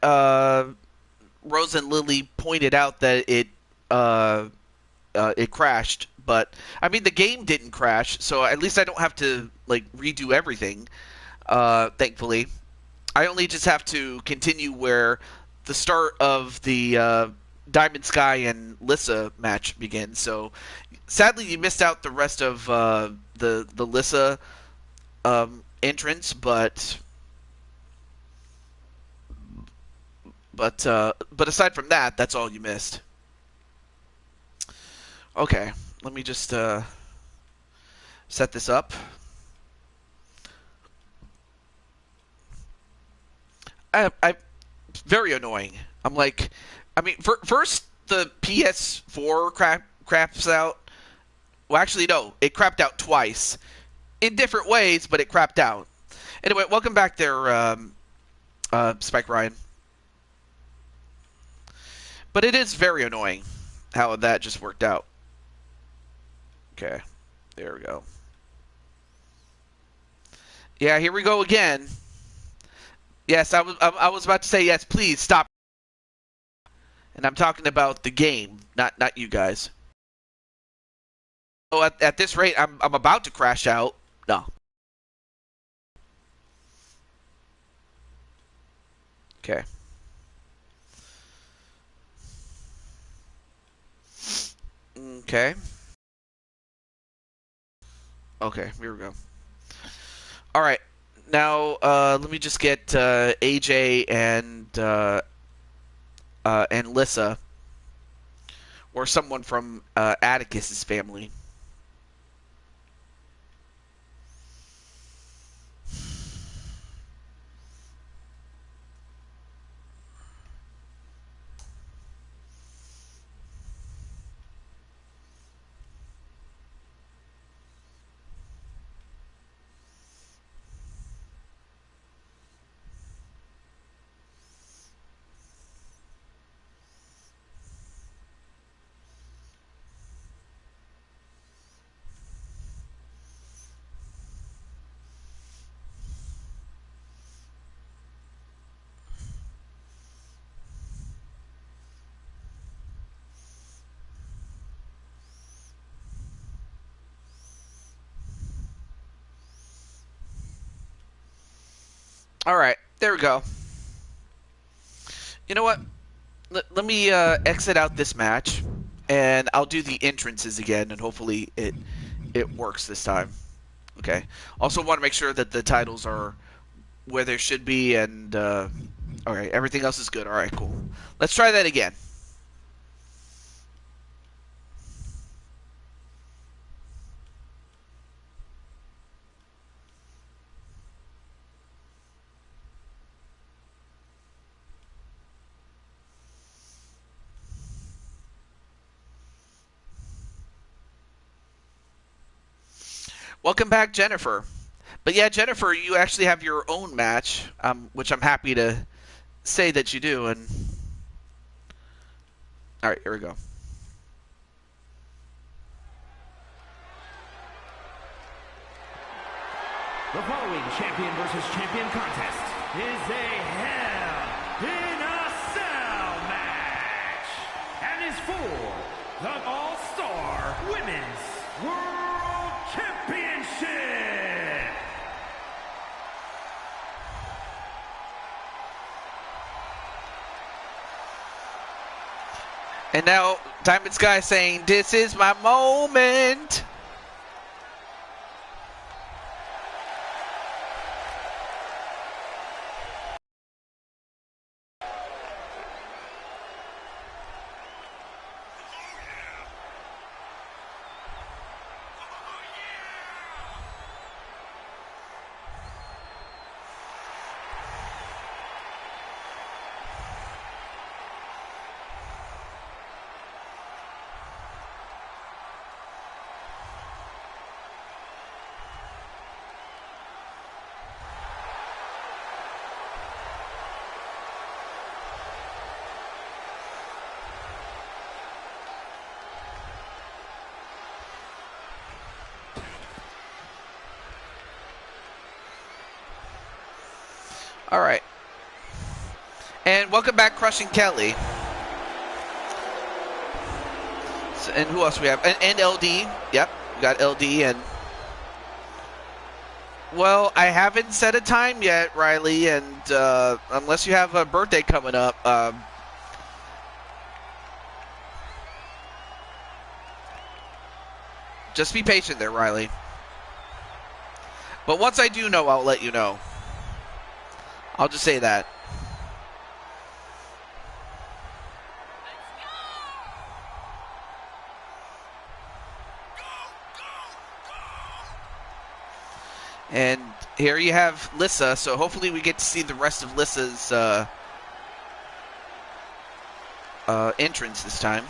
Rose and Lily pointed out that it crashed, but I mean the game didn't crash, so at least I don't have to like redo everything. Thankfully, I only just have to continue where the start of the Diamond Sky and Lissa match begins. So sadly, you missed out the rest of the Lissa entrance, but aside from that, that's all you missed. Okay, let me just set this up. I very annoying. I'm like, I mean, first the PS4 craps out. Well, actually, no, it crapped out twice in different ways, but it crapped out. Anyway, welcome back there, Spike Ryan. But it is very annoying how that just worked out. Okay, there we go. Yeah, here we go again. Yes, I was about to say yes. Please stop. And I'm talking about the game, not you guys. So at this rate, I'm about to crash out. No. Okay. Okay. Okay. Here we go. All right. Now let me just get AJ and Lissa, or someone from Atticus's family. All right. There we go. You know what? Let me exit out this match, and I'll do the entrances again, and hopefully it works this time. Okay. Also want to make sure that the titles are where they should be, and all right, everything else is good. All right, cool. Let's try that again. Welcome back, Jennifer. But yeah, Jennifer, you actually have your own match, which I'm happy to say that you do. And all right, here we go. The following champion versus champion contest is a Hell in a Cell match and is for the All-Star Women's World Championship. And now Diamond Sky saying, "This is my moment." All right. And welcome back, Crushing Kelly. So, and who else we have? And LD. Yep, we got LD and... Well, I haven't set a time yet, Riley, and unless you have a birthday coming up, just be patient there, Riley. But once I do know, I'll let you know. I'll just say that. And here you have Lissa, so hopefully we get to see the rest of Lissa's entrance this time.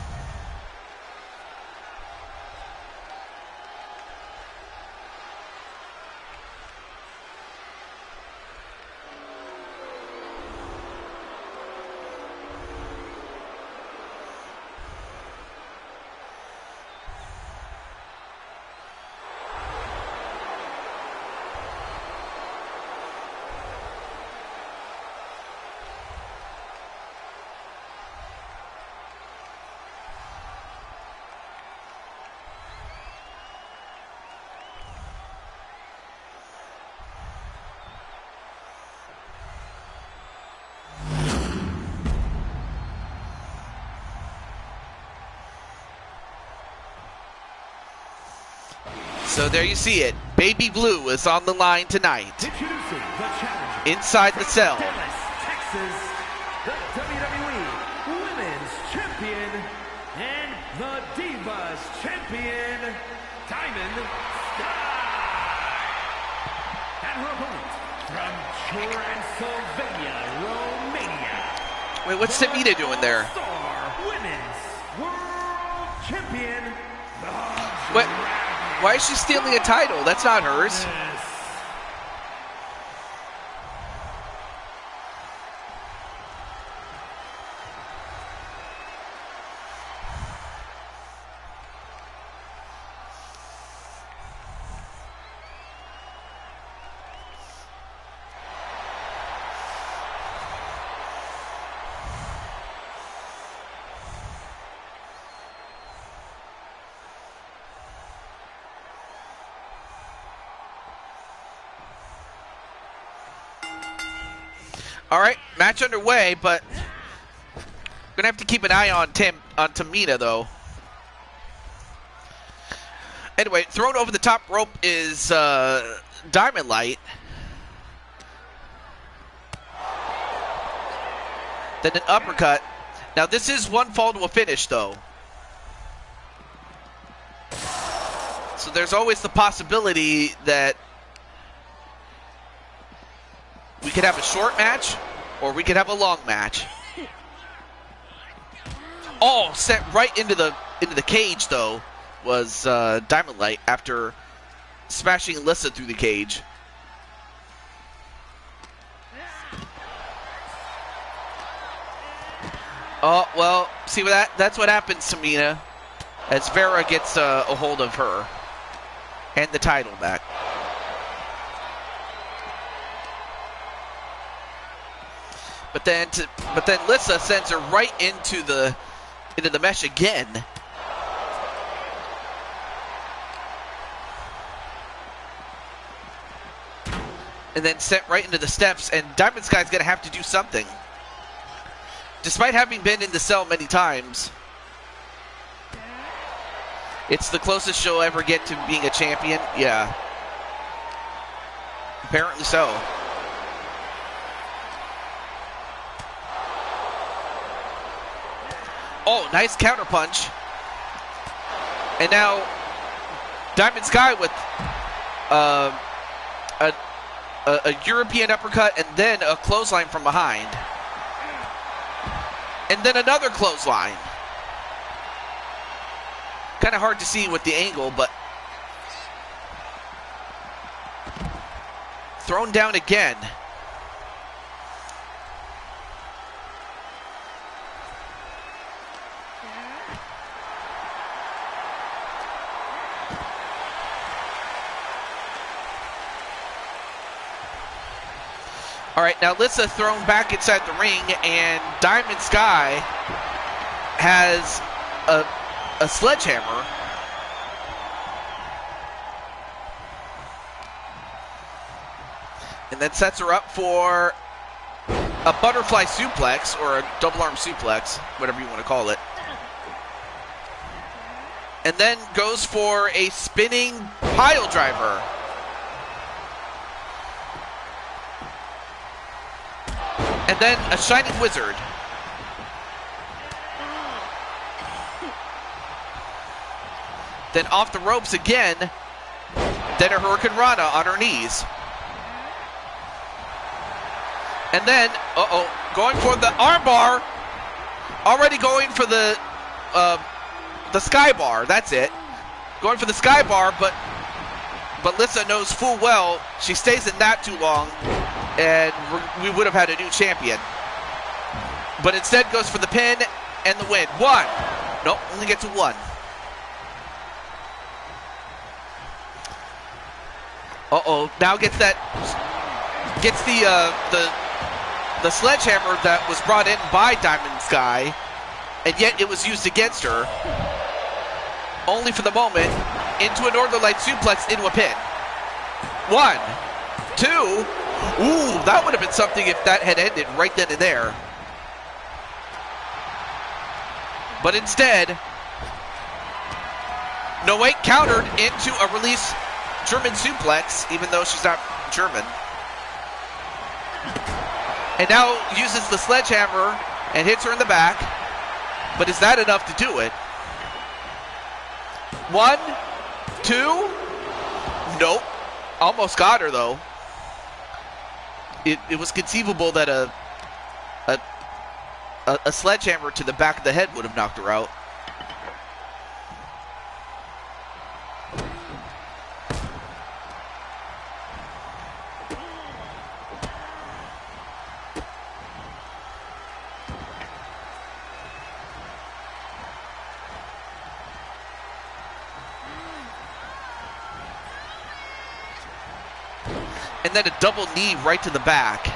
So there you see it. Baby Blue is on the line tonight. Introducing the challenger. Inside the cell. Dallas, Texas, the WWE Women's Champion and the Divas Champion, Diamond Sky. And her opponent from Transylvania, Romania. Wait, what's Tamina doing there? Star Women's World Champion. What? Why is she stealing a title? That's not hers. All right, match underway, but gonna have to keep an eye on Tamina though. Anyway, thrown over the top rope is Diamond Light. Then an uppercut. Now this is one fall to a finish though. So there's always the possibility that we could have a short match, or we could have a long match. Oh, set right into the cage though was Diamond Light after smashing Lissa through the cage. Oh well, see what that's what happens, Tamina, as Vera gets a hold of her and the title back. But then Lissa sends her right into the mesh again. And then sent right into the steps, and Diamond Sky's gonna have to do something. Despite having been in the cell many times, it's the closest she'll ever get to being a champion. Yeah. Apparently so. Oh, nice counter punch. And now Diamond Sky with a European uppercut and then a clothesline from behind. And then another clothesline. Kind of hard to see with the angle, but thrown down again. All right, now Lissa thrown back inside the ring, and Diamond Sky has a sledgehammer. And then sets her up for a butterfly suplex, or a double arm suplex, whatever you want to call it. And then goes for a spinning pile driver. And then a shining wizard. Then off the ropes again. Then a Hurricane Rana on her knees. And then, going for the armbar. Already going for the sky bar. That's it. Going for the sky bar, but Lissa knows full well she stays in that too long, and we would have had a new champion. But instead goes for the pin and the win. One. Nope, only gets a one. Now gets the sledgehammer that was brought in by Diamond Sky, and yet it was used against her, only for the moment, into a Northern Light suplex into a pin. 1, 2, ooh, that would have been something if that had ended right then and there. But instead, no wait, countered into a release German suplex, even though she's not German. And now uses the sledgehammer and hits her in the back. But is that enough to do it? 1, 2. Nope. Almost got her, though. It was conceivable that a sledgehammer to the back of the head would have knocked her out. And then a double knee right to the back.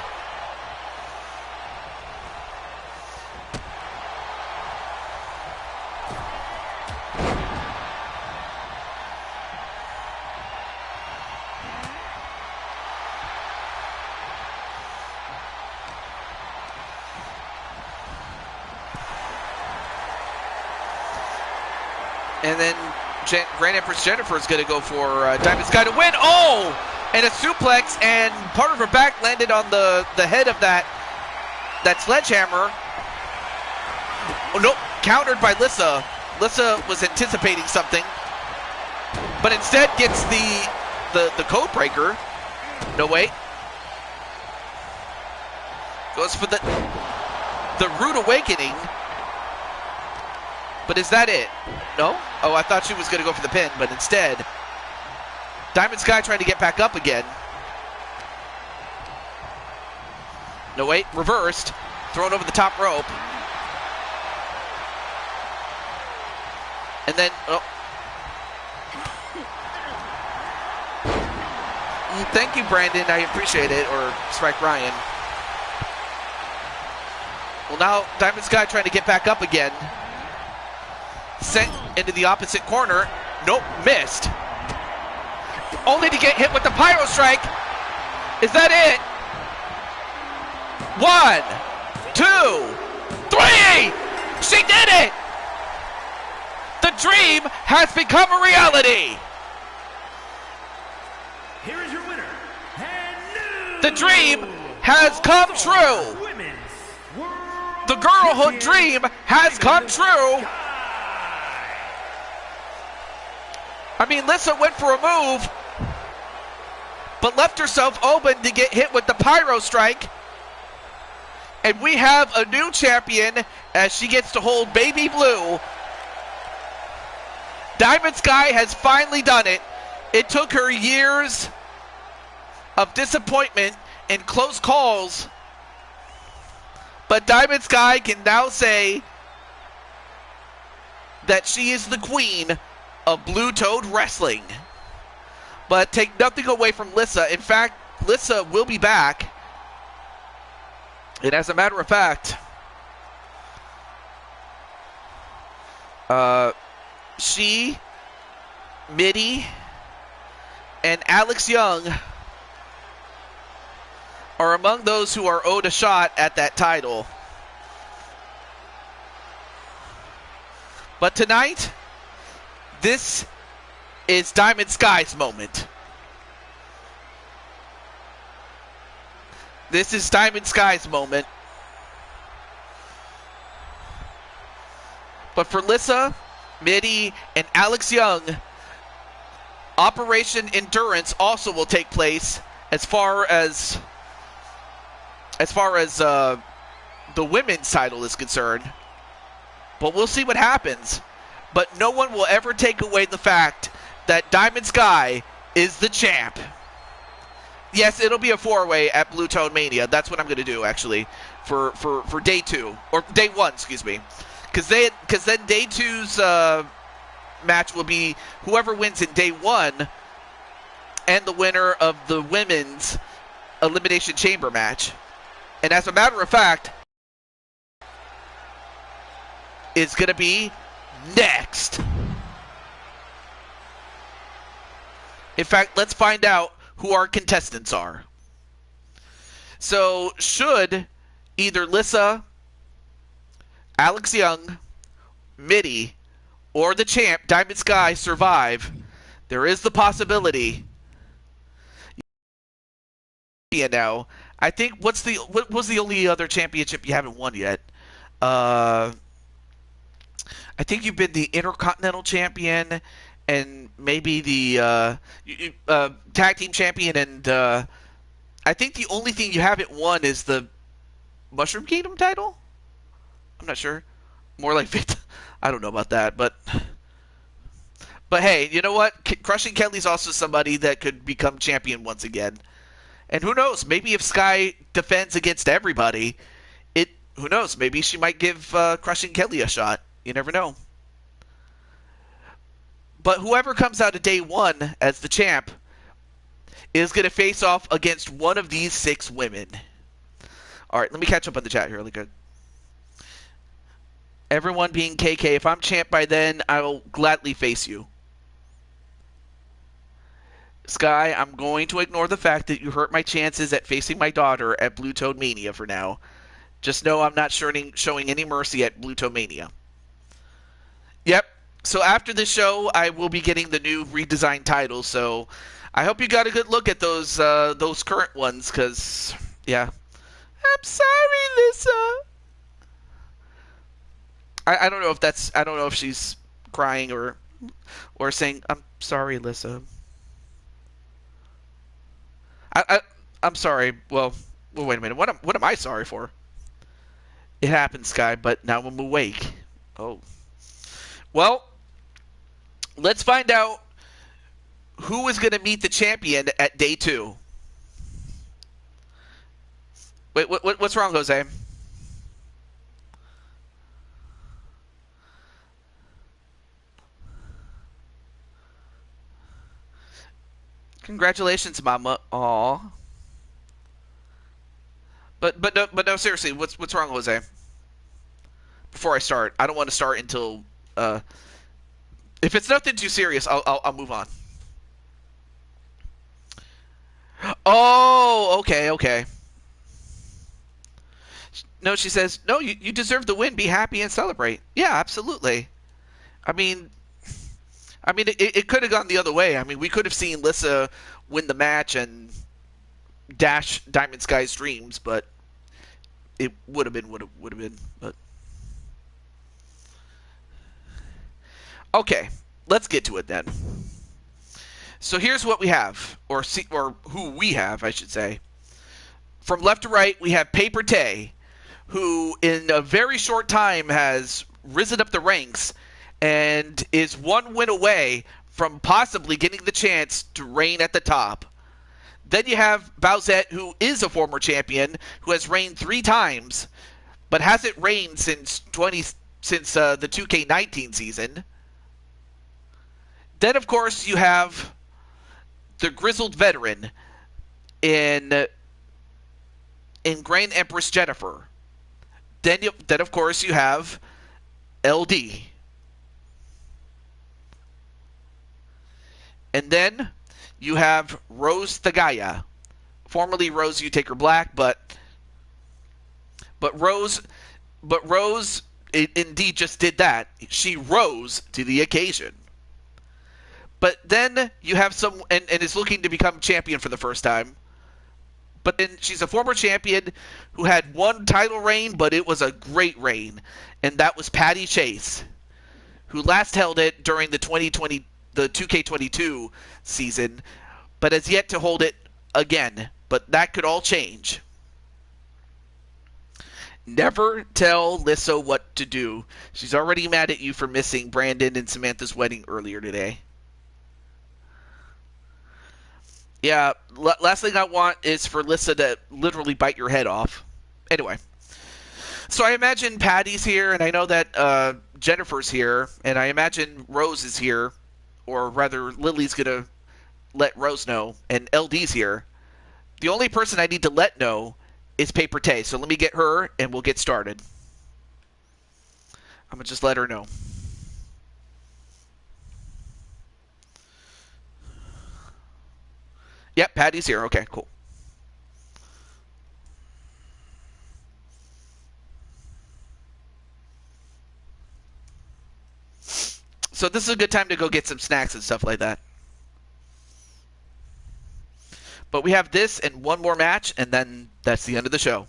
And then Grand Empress Jennifer is going to go for Diamond Sky to win. Oh! And a suplex, and part of her back landed on the head of that sledgehammer. Oh, nope, countered by Lissa. Lissa was anticipating something, but instead gets the code breaker. No, wait. Goes for the Rude Awakening. But is that it? No? Oh, I thought she was going to go for the pin, but instead, Diamond Sky trying to get back up again. No, wait, reversed. Thrown over the top rope. And then, thank you, Brandon. I appreciate it. Or Spike Ryan. Well, now Diamond Sky trying to get back up again. Sent into the opposite corner. Nope, missed. Only to get hit with the Pyro Strike. Is that it? 1, 2, 3. She did it. The dream has become a reality. Here is your winner. And the dream has come true. The girlhood dream has come true. I mean, Lissa went for a move, but left herself open to get hit with the Pyro Strike. And we have a new champion as she gets to hold Baby Blue. Diamond Sky has finally done it. It took her years of disappointment and close calls, but Diamond Sky can now say that she is the queen of Blue Toad Wrestling. But take nothing away from Lissa. In fact, Lissa will be back And as a matter of fact, she, Mitty, and Alex Young are among those who are owed a shot at that title. But tonight, this is Diamond Sky's moment. This is Diamond Sky's moment. But for Lissa, Mitty, and Alex Young, Operation Endurance also will take place as far as the women's title is concerned. But we'll see what happens. But no one will ever take away the fact that Diamond Sky is the champ. Yes, it'll be a four-way at Blue Tone Mania. That's what I'm going to do, actually, for day 2. Or day 1, excuse me. Because then day 2's match will be whoever wins in day 1 and the winner of the women's Elimination Chamber match. And as a matter of fact, is going to be next. In fact, let's find out who our contestants are. So, should either Lissa, Alex Young, Mitty, or the champ, Diamond Sky, survive, there is the possibility. Now, I think what was the only other championship you haven't won yet? I think you've been the Intercontinental Champion and maybe the Tag Team Champion, and I think the only thing you haven't won is the Mushroom Kingdom title? I'm not sure. More like I don't know about that, but hey, you know what? Crushing Kelly's also somebody that could become champion once again. And who knows? Maybe if Sky defends against everybody, who knows? Maybe she might give Crushing Kelly a shot. You never know. But whoever comes out of day 1 as the champ is going to face off against one of these 6 women. All right, let me catch up on the chat here really good. Everyone being KK, if I'm champ by then, I will gladly face you. Sky, I'm going to ignore the fact that you hurt my chances at facing my daughter at Blue Toad Mania for now. Just know I'm not showing any mercy at Blue Toad Mania. Yep. So after this show, I will be getting the new redesigned titles. So I hope you got a good look at those current ones, because yeah. I'm sorry, Lissa. I don't know if she's crying or saying I'm sorry, Lissa. I'm sorry. Well, wait a minute. What am I sorry for? It happened, Sky, but now I'm awake. Oh. Well, let's find out who is going to meet the champion at day 2. Wait, what's wrong, Jose? Congratulations, Mama. Aw. But no, seriously, what's wrong, Jose? Before I start, I don't want to start until if it's nothing too serious, I'll move on. Oh, okay. No, she says, no, you deserve the win. Be happy and celebrate. Yeah, absolutely. I mean, it could have gone the other way. I mean, we could have seen Lissa win the match and dash Diamond Sky's dreams, but it would have been. But okay, let's get to it then. So here's what we have, or who we have, I should say. From left to right, we have Paper Tay, who in a very short time has risen up the ranks and is one win away from possibly getting the chance to reign at the top. Then you have Bowsette, who is a former champion, who has reigned 3 times, but hasn't reigned since the 2K19 season. Then, of course, you have the grizzled veteran in and Grand Empress Jennifer. Then of course, you have LD. And then you have Rose Thagaya. Formerly Rose Utaker Black, but Rose indeed just did that. She rose to the occasion. But then you have and is looking to become champion for the first time. But then she's a former champion who had one title reign, but it was a great reign. And that was Patty Chase, who last held it during the 2K22 season, but has yet to hold it again. But that could all change. Never tell Lissa what to do. She's already mad at you for missing Brandon and Samantha's wedding earlier today. Yeah, last thing I want is for Lissa to literally bite your head off. Anyway. So I imagine Patty's here, and I know that Jennifer's here, and I imagine Rose is here, or rather Lily's going to let Rose know, and LD's here. The only person I need to let know is Paper Tay, so let me get her, and we'll get started. I'm going to just let her know. Yep, Patty's here. Okay, cool. So this is a good time to go get some snacks and stuff like that. But we have this and one more match, and then that's the end of the show.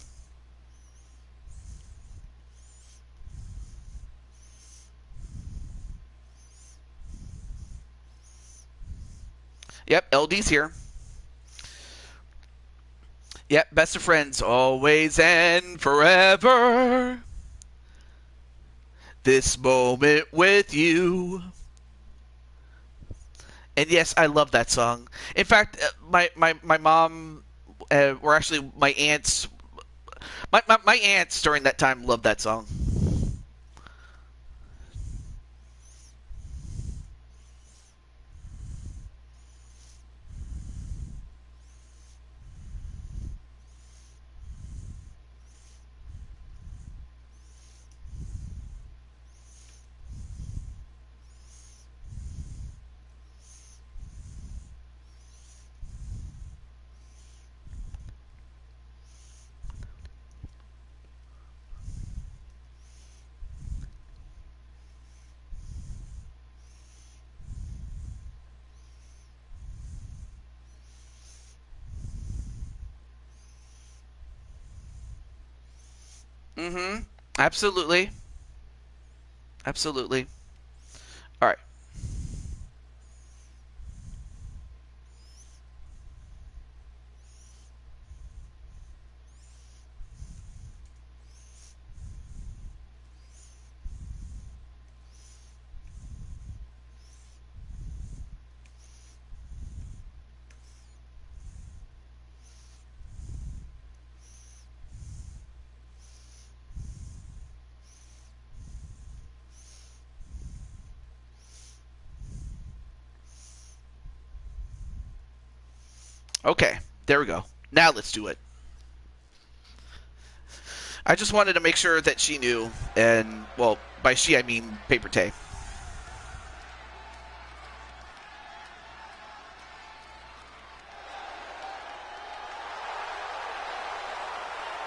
Yep, LD's here. Yep, best of friends, always and forever. This moment with you. And yes, I love that song. In fact, my mom, or actually my aunts, my aunts during that time loved that song. Mm-hmm. Absolutely. Absolutely. All right. Okay, there we go. Now let's do it. I just wanted to make sure that she knew, and, well, by she I mean Paper Tay.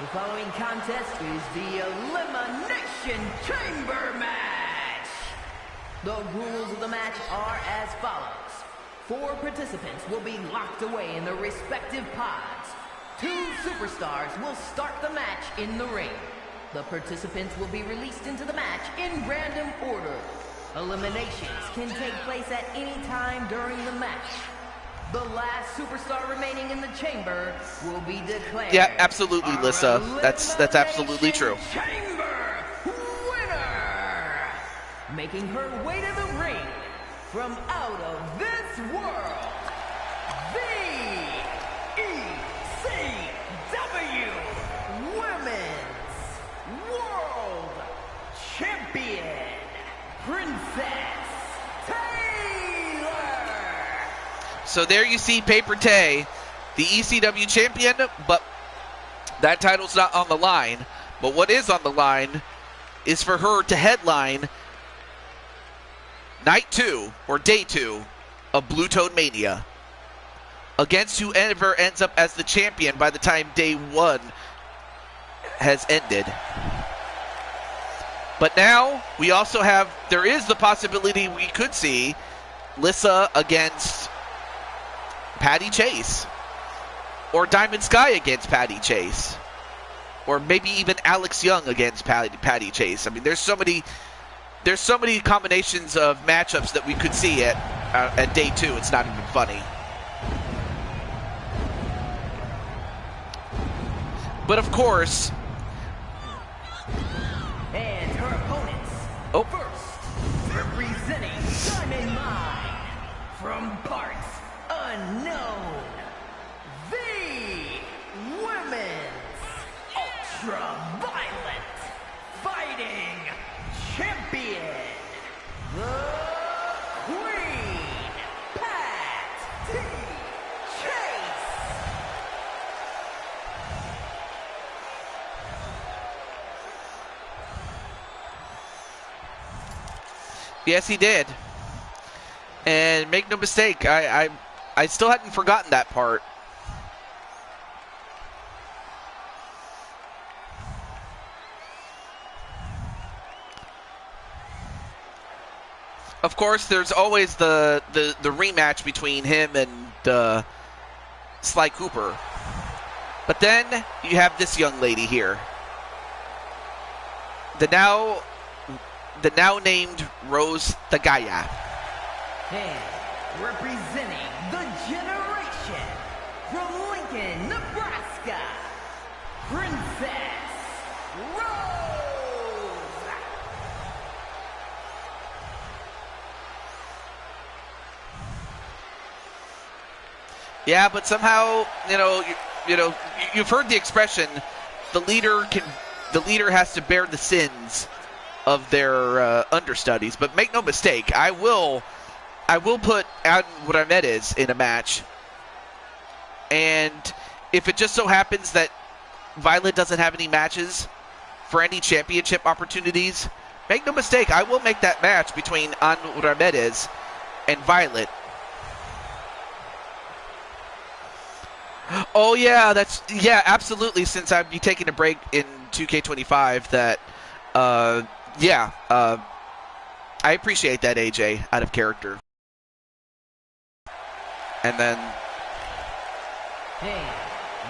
The following contest is the Elimination Chamber match. The rules of the match are as follows. 4 participants will be locked away in their respective pods. 2 superstars will start the match in the ring. The participants will be released into the match in random order. Eliminations can take place at any time during the match. The last superstar remaining in the chamber will be declared. Yeah, absolutely, Lissa. That's absolutely true. Chamber winner, making her way to the ring from out of this world, BTW Women's World Champion, Princess Taylor. So there you see Paper Tay, the ECW champion, but That title's not on the line, but what is on the line is for her to headline Night 2, or Day 2, of Blue Toad Mania, against whoever ends up as the champion by the time Day 1 has ended. But now, we also have, there is the possibility we could see Lissa against Patty Chase, or Diamond Sky against Patty Chase, or maybe even Alex Young against Patty Chase. I mean, there's so many combinations of matchups that we could see at Day 2. It's not even funny. But of course, and her opponents. First, representing Diamond Mine, from parts unknown, the Women's Ultra-Violent Fighting Champion, the Queen, Patty Chase. yes, he did. And make no mistake, I still hadn't forgotten that part. Of course, there's always the rematch between him and Sly Cooper. But then you have this young lady here. The now named Rose Tagaya. And representing the generation from Lincoln, Nebraska, Princess Rose. Yeah, but somehow, you've heard the expression, the leader has to bear the sins of their understudies. But make no mistake, I will put out what I meant is in a match. And if it just so happens that Violet doesn't have any matches for any championship opportunities, make no mistake, I will make that match between An Ramirez and Violet. Oh yeah, absolutely. Since I'd be taking a break in 2K25, that I appreciate that, AJ, out of character. And then,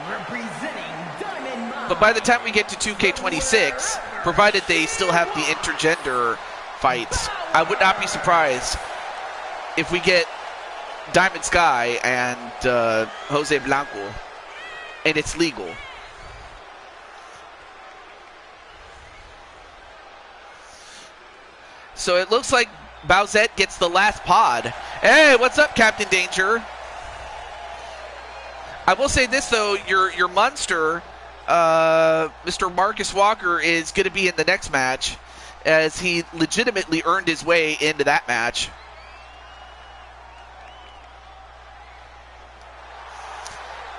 representing Diamond Mine. But by the time we get to 2K26, provided they still have the intergender fights, I would not be surprised if we get Diamond Sky and Jose Blanco, and it's legal. So it looks like Bowsette gets the last pod. Hey, what's up, Captain Danger? I will say this, though. Your monster, Mr. Marcus Walker, is going to be in the next match, as he legitimately earned his way into that match.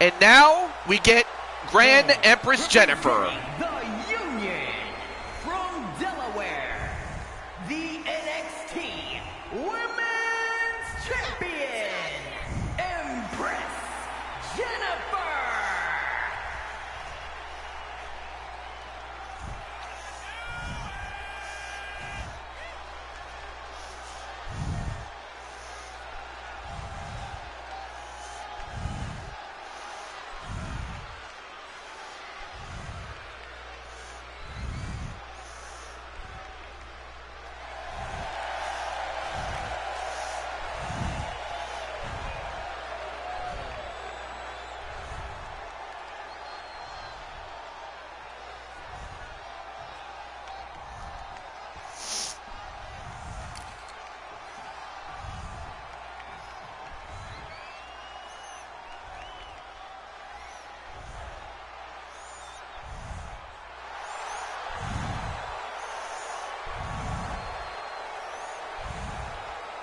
And now we get Grand Empress Jennifer. The Union from Delaware, the NXT Women's Champion, Empress Jennifer.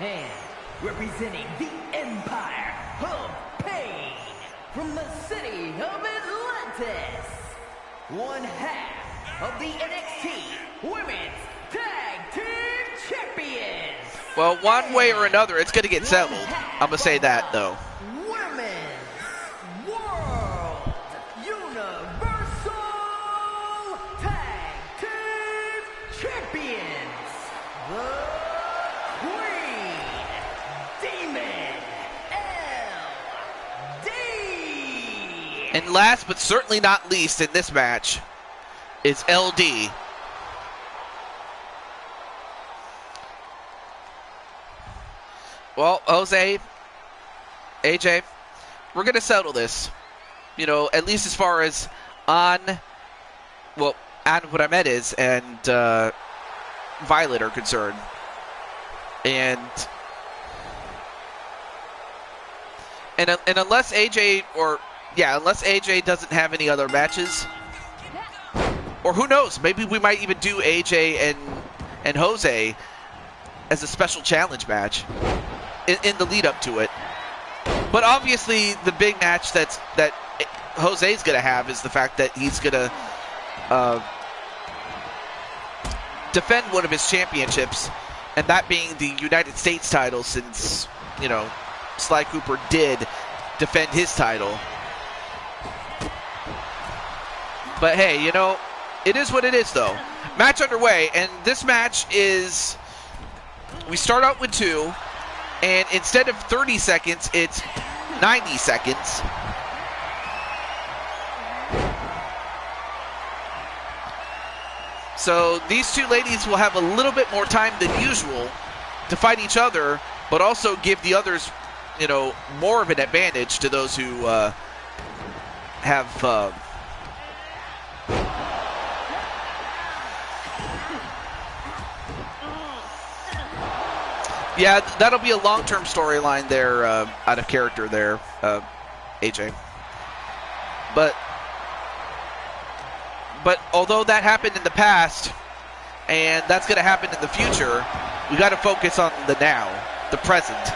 And representing the Empire of Pain from the city of Atlantis, one half of the NXT Women's Tag Team Champions. Well, one way or another, it's going to get settled. I'm going to say that, though. Women's World Universal Tag Team Champions. The Queen Demon LD. And last but certainly not least in this match is LD. Well, Jose, AJ, we're going to settle this. You know, at least as far as on what I is and Violet are concerned. And unless AJ unless AJ doesn't have any other matches, or who knows, maybe we might even do AJ and Jose as a special challenge match in the lead up to it. But obviously the big match that Jose's going to have is the fact that he's going to defend one of his championships, and that being the United States title, since, you know, Sly Cooper did defend his title. But hey, you know, it is what it is, though. Match underway, and this match is, we start out with 2, and instead of 30 seconds, it's 90 seconds. So these two ladies will have a little bit more time than usual to fight each other, but also give the others, you know, more of an advantage to those who have yeah, that'll be a long-term storyline there, out of character there, AJ. But although that happened in the past, and that's going to happen in the future, we got to focus on the now, the present.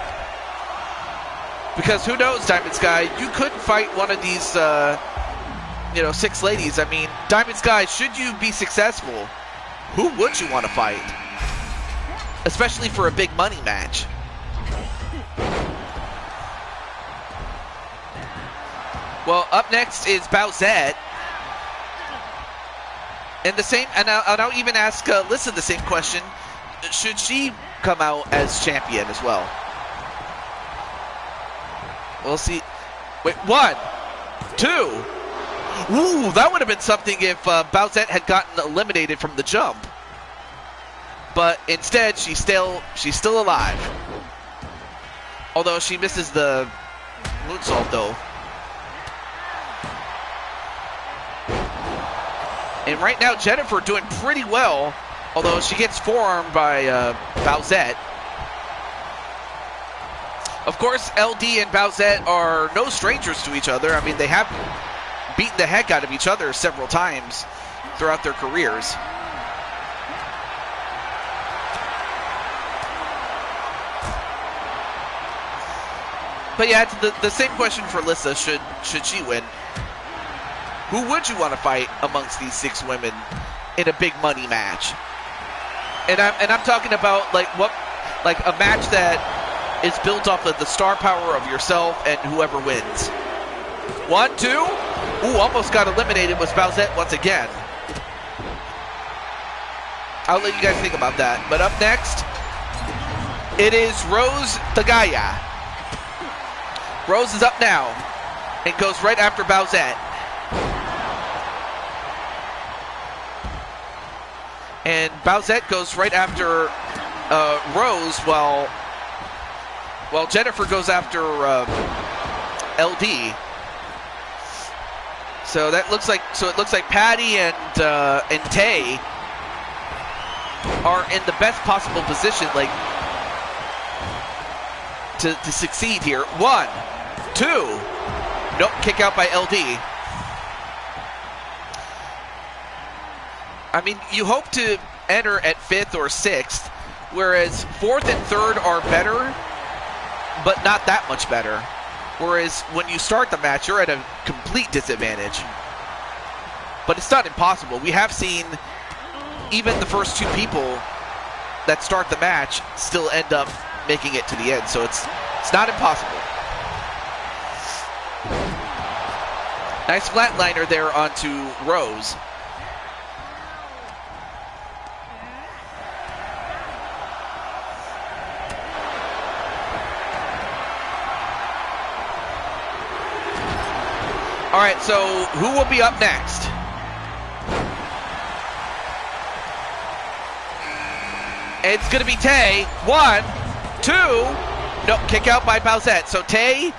Because who knows, Diamond Sky, you could fight one of these, you know, 6 ladies. I mean, Diamond Sky, should you be successful, who would you want to fight? Especially for a big money match. Well, up next is Bowsette. And the same, and I'll even ask Lissa the same question. Should she come out as champion as well? We'll see. Wait, 1, 2. Ooh, that would have been something if Bowsette had gotten eliminated from the jump. But instead, she's still alive. Although she misses the moonsault, though. And right now, Jennifer doing pretty well, although she gets forearmed by Bowsette. Of course, LD and Bowsette are no strangers to each other. I mean, they have beaten the heck out of each other several times throughout their careers. But yeah, it's the same question for Lissa. Should she win? Who would you want to fight amongst these 6 women in a big money match? And I'm talking about like a match that is built off of the star power of yourself and whoever wins. 1, 2. Ooh, almost got eliminated was Bowsette once again. I'll let you guys think about that. But up next, it is Rose the Gaia. Rose is up now and goes right after Bowsette. And Bowsette goes right after Rose while Jennifer goes after LD. So it looks like Patty and Tay are in the best possible position, like, to succeed here. 1, 2. Nope, kick out by LD. I mean, you hope to enter at 5th or 6th, whereas 4th and 3rd are better, but not that much better. Whereas when you start the match, you're at a complete disadvantage. but it's not impossible. We have seen even the first two people that start the match still end up making it to the end, so it's not impossible. Nice flatliner there onto Rose. All right, so who will be up next? It's going to be Tay. 1, 2. No, kick out by Bowsette. So Tay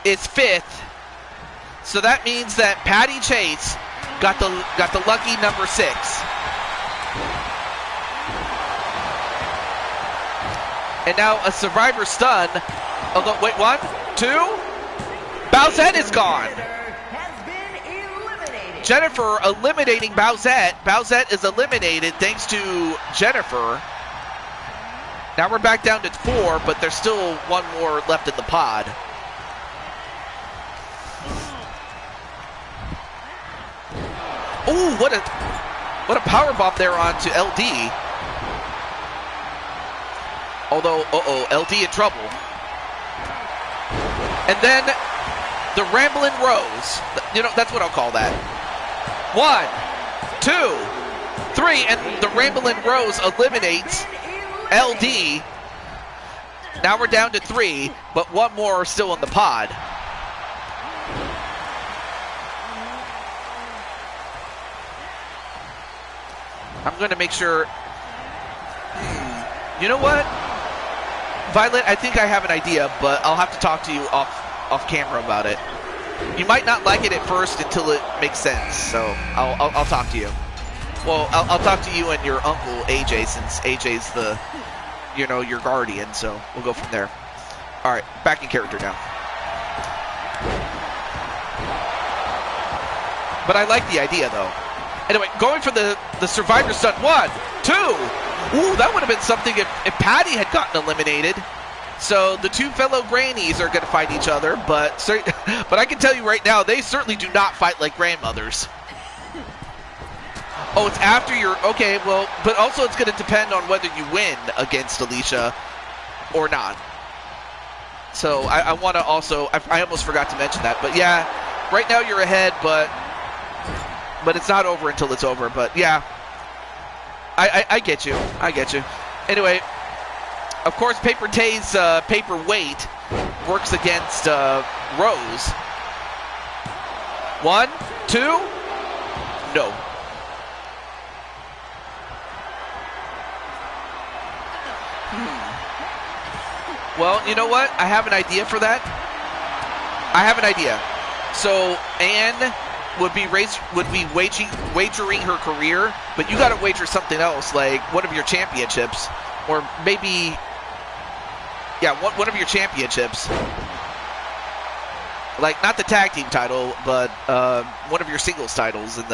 is 5th. So that means that Patty Chase got the lucky number 6. And now a Survivor stun. Oh, wait, 1, 2. Bowsette is gone. Jennifer eliminating Bowsette. Bowsette is eliminated thanks to Jennifer. Now we're back down to 4, but there's still one more left in the pod. Ooh, what a power bomb there onto LD. Although, LD in trouble. And then the Ramblin' Rose. You know, that's what I'll call that. 1, 2, 3, and the Ramblin' Rose eliminates LD. Now we're down to 3, but one more still in the pod. I'm going to make sure. You know what, Violet? I think I have an idea, but I'll have to talk to you off camera about it. You might not like it at first until it makes sense, so I'll talk to you. Well, I'll talk to you and your uncle AJ, since AJ's the, your guardian. So we'll go from there. All right, back in character now. But I like the idea though. Anyway, going for the Survivor stun. 1, 2. Ooh, that would have been something if Patty had gotten eliminated. So the two fellow grannies are going to fight each other, but I can tell you right now, they certainly do not fight like grandmothers. Oh, it's after you're... Okay, well, but also it's going to depend on whether you win against Alicia or not. So I want to also... I almost forgot to mention that. But yeah, right now you're ahead, but it's not over until it's over. But yeah, I get you. I get you. Anyway, of course, Paper Tay's paper weight works against Rose. 1, 2. No. Well, you know what? I have an idea for that. I have an idea. So Anne would be wagering her career, but you got to wager something else, like one of your championships, or maybe, yeah, one of your championships. Like not the tag team title, but one of your singles titles, and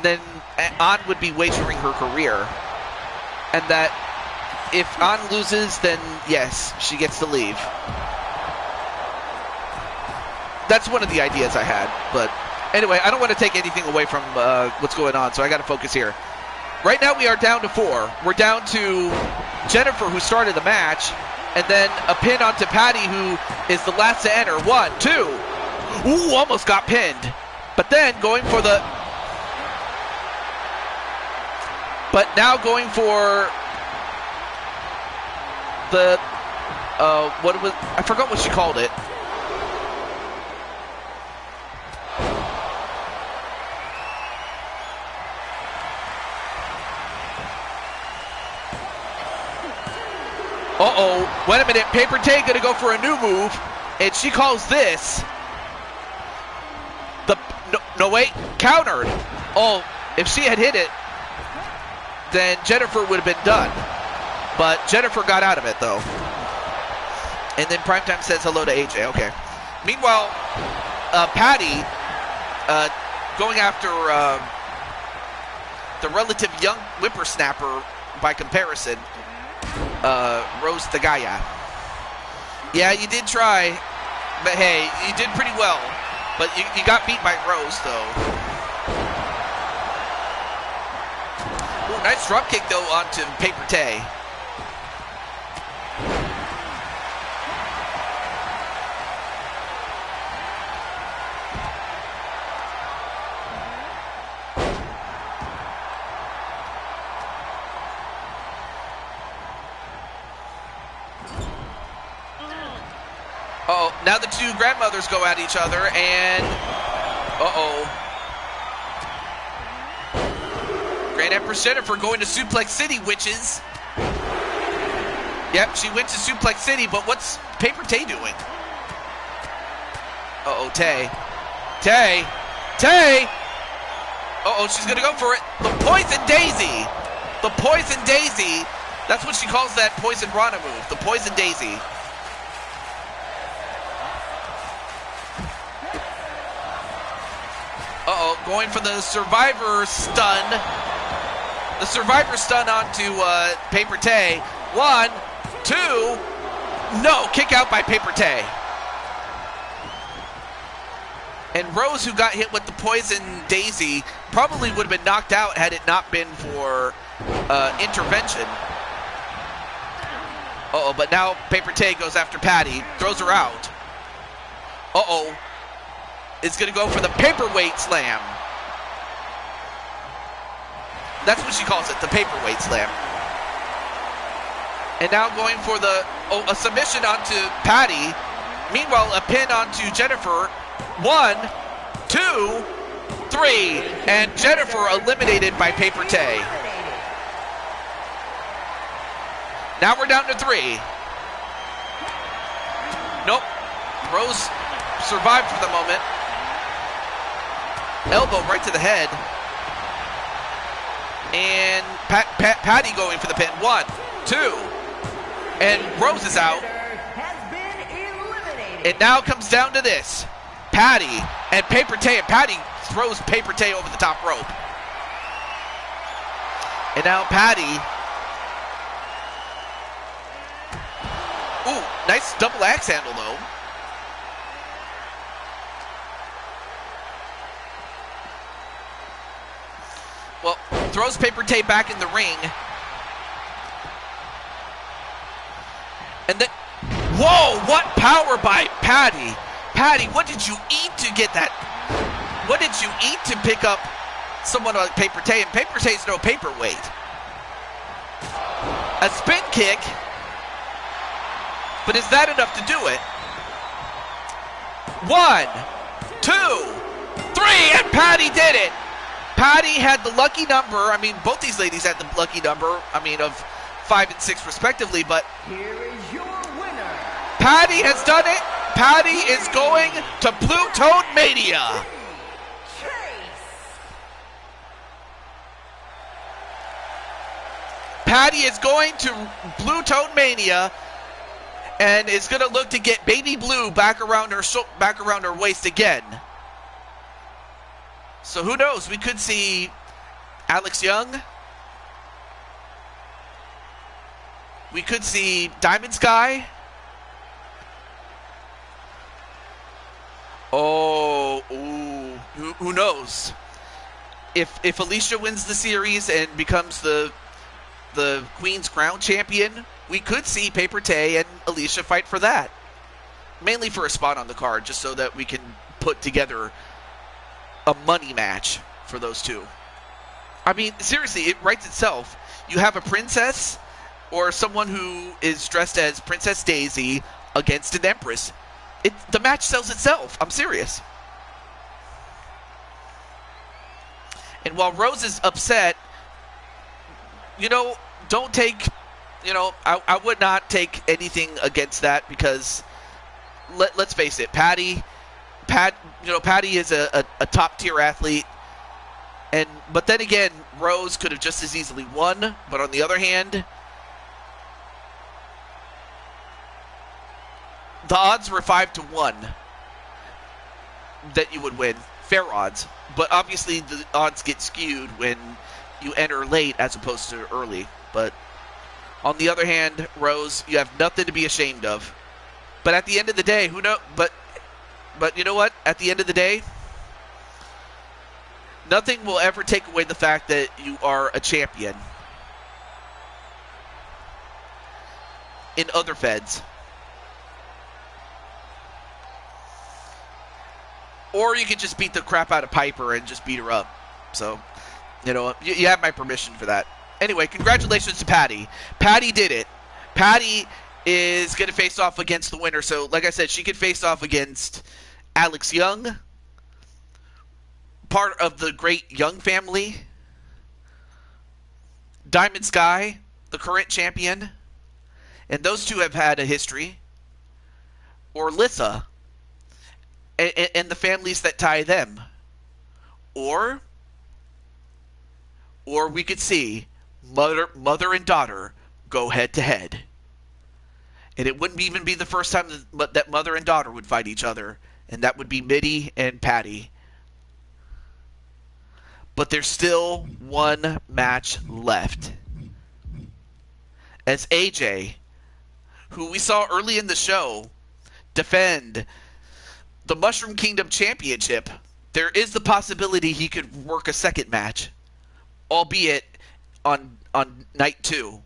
then Anne would be wagering her career, and that if Anne loses, then yes, she gets to leave. That's one of the ideas I had, but anyway, I don't want to take anything away from what's going on, so I got to focus here. Right now we are down to 4. We're down to Jennifer, who started the match, and then a pin onto Patty, who is the last to enter. 1, 2. Ooh, almost got pinned. But then going for the... But now going for the... what was... I forgot what she called it. Uh-oh, wait a minute, Paper Tay gonna go for a new move, and she calls this the, no wait, countered. Oh, if she had hit it, then Jennifer would have been done. But Jennifer got out of it though. And then Primetime says hello to AJ, okay. Meanwhile, Patty, going after the relative young whippersnapper by comparison, Rose the Gaia. Yeah, you did try, but hey, you did pretty well. But you got beat by Rose, though. Ooh, nice drop kick, though, onto Paper Tay. Uh-oh, now the two grandmothers go at each other, and uh-oh. Grand Empress Jennifer going to Suplex City, witches. Yep, she went to Suplex City, but what's Paper Tay doing? Uh-oh, Tay. Tay! Tay! Uh-oh, she's gonna go for it. The Poison Daisy! The Poison Daisy! That's what she calls that Poison Rana move, the Poison Daisy. Uh-oh, going for the Survivor stun. The Survivor stun onto Paper Tay. 1, 2. No, kick out by Paper Tay. And Rose, who got hit with the Poison Daisy, probably would have been knocked out had it not been for intervention. Uh-oh, but now Paper Tay goes after Patty, throws her out. Uh-oh. Is going to go for the paperweight slam. That's what she calls it, the paperweight slam. And now going for the a submission onto Patty. Meanwhile, a pin onto Jennifer. 1, 2, 3, and Jennifer eliminated by Paper Tay. Now we're down to 3. Nope. Rose survived for the moment. Elbow right to the head. And Patty going for the pin. 1, 2. And Rose is out. It now comes down to this. Patty and Paper Tay. And Patty throws Paper Tay over the top rope. And now Patty. Ooh, nice double axe handle though. Well, throws Paper Tay back in the ring. And then, whoa, what power by Patty. Patty, what did you eat to get that? What did you eat to pick up someone like Paper Tay? And Paper Tay's no paperweight. A spin kick. But is that enough to do it? 1, 2, 3, and Patty did it. Patty had the lucky number. I mean, both these ladies had the lucky number. I mean, of 5 and 6 respectively. But here is your winner. Patty has done it. Patty is going to Blue Toad Mania. Patty is going to Blue Toad Mania and is going to look to get Baby Blue back around her waist again. So who knows? We could see Alex Young. We could see Diamond Sky. Oh, ooh, who knows? If Alicia wins the series and becomes the Queen's Crown champion, we could see Paper Tay and Alicia fight for that. Mainly for a spot on the card, just so that we can put together a money match for those two. I mean, seriously, it writes itself. You have a princess or someone who is dressed as Princess Daisy against an empress. The match sells itself. I'm serious. And while Rose is upset, don't take, I would not take anything against that because let's face it, Patty is a top tier athlete, but then again, Rose could have just as easily won. But on the other hand, the odds were 5-1 that you would win, fair odds. But obviously, the odds get skewed when you enter late as opposed to early. But on the other hand, Rose, you have nothing to be ashamed of. But at the end of the day, who knows? But But you know what? At the end of the day, nothing will ever take away the fact that you are a champion in other feds. Or you can just beat the crap out of Piper and just beat her up. So, you know, you have my permission for that. Anyway, congratulations to Patty. Patty did it. Patty is going to face off against the winner. So, like I said, she could face off against Alex Young, part of the great Young family, Diamond Sky, the current champion, and those two have had a history, or Lissa, and the families that tie them. Or we could see mother and daughter go head to head. And it wouldn't even be the first time that mother and daughter would fight each other, and that would be Mitty and Patty. But there's still one match left. As AJ, who we saw early in the show, defend the Mushroom Kingdom Championship, there is the possibility he could work a second match, albeit on night 2,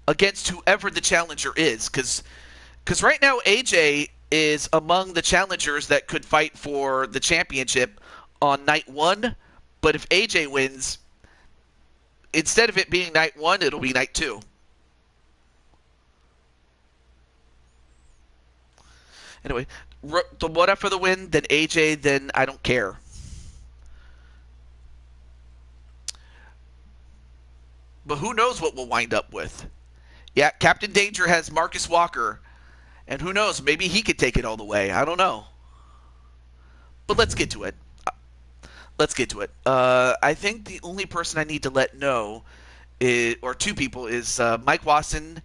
against whoever the challenger is. Because right now AJ is among the challengers that could fight for the championship on night 1. But if AJ wins, instead of it being night 1, it'll be night 2. Anyway, the what up for the win, then AJ, then I don't care. But who knows what we'll wind up with. Yeah, Captain Danger has Marcus Walker, and who knows, maybe he could take it all the way. I don't know. But let's get to it. I think the only person I need to let know, or two people, is Mike Wasson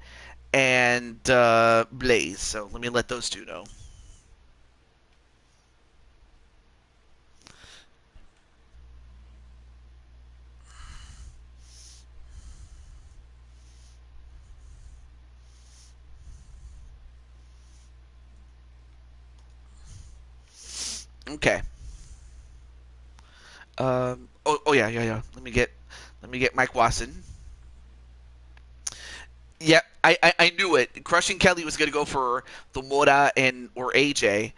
and Blaze. So let me let those two know. Okay. Yeah. Let me get Mike Wasson. Yeah, I knew it. Crushing Kelly was going to go for the Mora or AJ.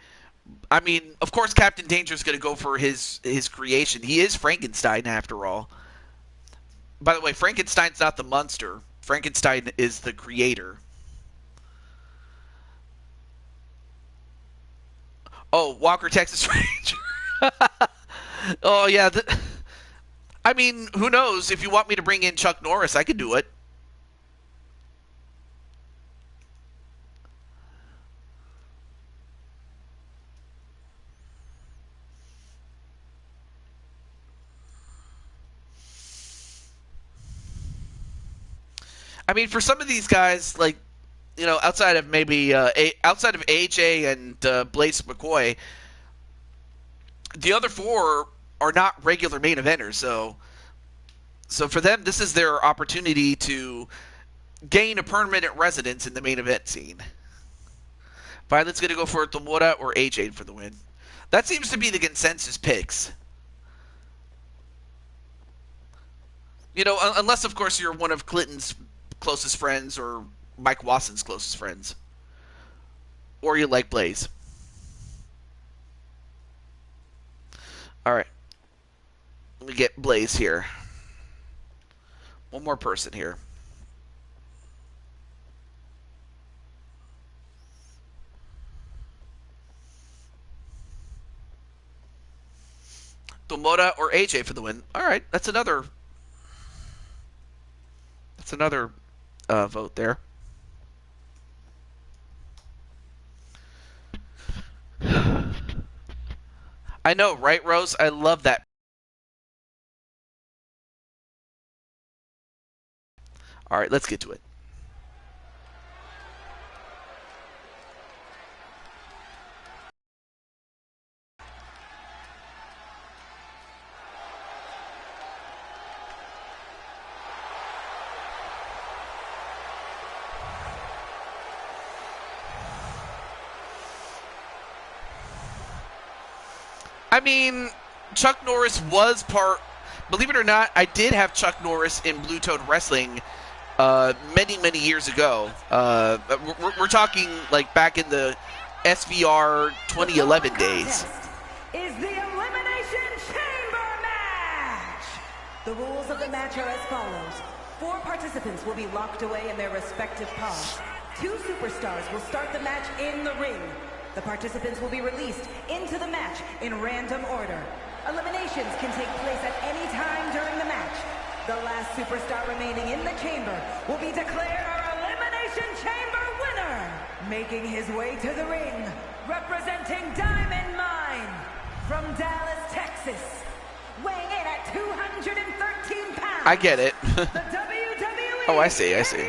I mean, of course, Captain Danger is going to go for his creation. He is Frankenstein, after all. By the way, Frankenstein's not the monster. Frankenstein is the creator. Oh, Walker, Texas Ranger. Oh, yeah. I mean, who knows? If you want me to bring in Chuck Norris, I could do it. I mean, for some of these guys, like, you know, outside of maybe outside of AJ and Blaze McCoy, the other four are not regular main eventers. So for them, this is their opportunity to gain a permanent residence in the main event scene. Violet's going to go for Tomura or AJ for the win. That seems to be the consensus picks. You know, unless, of course, you're one of Clinton's closest friends or Mike Wasson's closest friends. Or you like Blaze. Alright. Let me get Blaze here. One more person here. Tomura or AJ for the win. Alright, that's another vote there. I know, right, Rose? I love that. All right, let's get to it. I mean, Chuck Norris was part. Believe it or not, I did have Chuck Norris in Blue Toad Wrestling many, many years ago. We're talking like back in the SVR 2011 days. Is the Elimination Chamber match. The rules of the match are as follows. 4 participants will be locked away in their respective pods. 2 superstars will start the match in the ring. The participants will be released into the match in random order. Eliminations can take place at any time during the match. The last superstar remaining in the chamber will be declared our Elimination Chamber winner. Making his way to the ring, representing Diamond Mine from Dallas, Texas. Weighing in at 213 pounds. I get it. The WWE Oh, I see. Heavyweight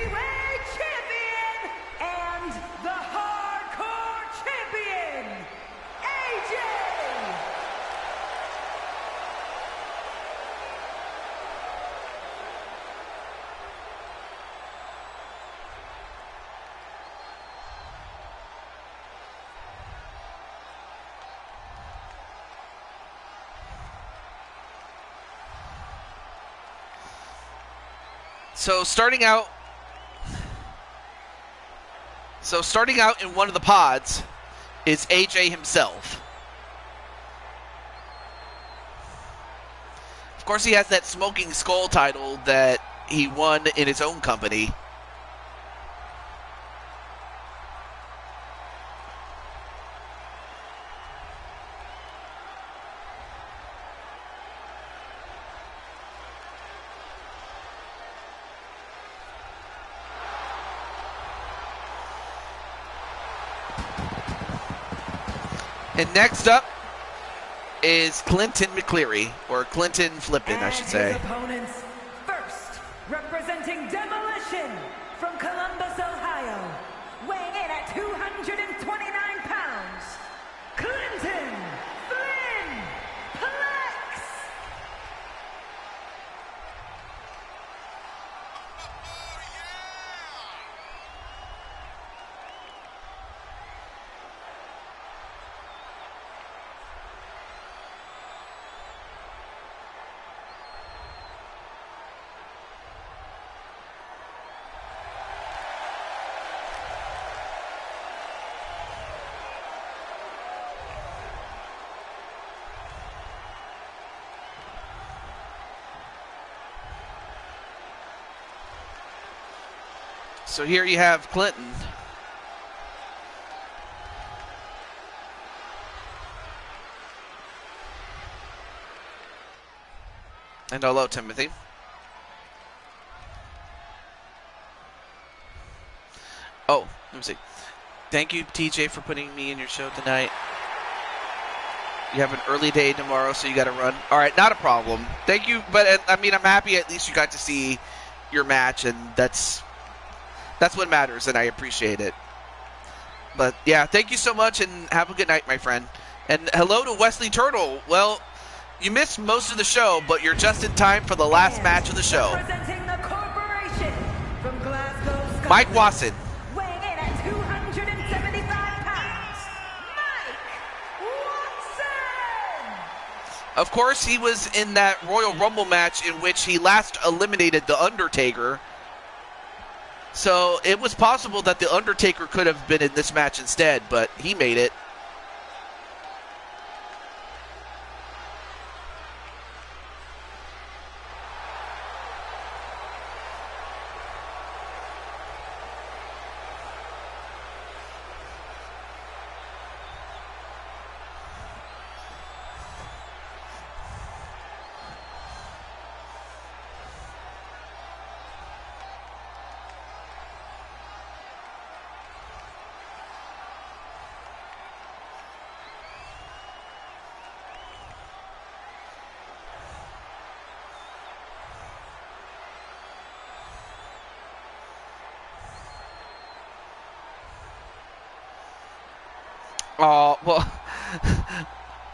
Champion and the Hardcore Champion, AJ. So starting out in one of the pods is AJ himself. Of course, he has that Smoking Skull title that he won in his own company. And next up is Clinton McCleary, or Clinton Flippin, I should say. His opponents, first, representing Demolition from Columbus, Ohio, weighing in at 229 pounds, Clinton Flynn Plex. So here you have Clinton. And hello, Timothy. Oh, let me see. Thank you, TJ, for putting me in your show tonight. You have an early day tomorrow, so you got to run. All right, not a problem. Thank you, but I mean, I'm happy at least you got to see your match, and that's what matters, and I appreciate it. But yeah, thank you so much, and have a good night, my friend. And hello to Wesley Turtle. Well, you missed most of the show, but you're just in time for the last match of the show. Representing the corporation from Glasgow, Scotland, Mike Wasson. weighing in at 275 pounds, Mike Watson. Of course, he was in that Royal Rumble match in which he last eliminated The Undertaker. So it was possible that The Undertaker could have been in this match instead, but he made it. Oh, well,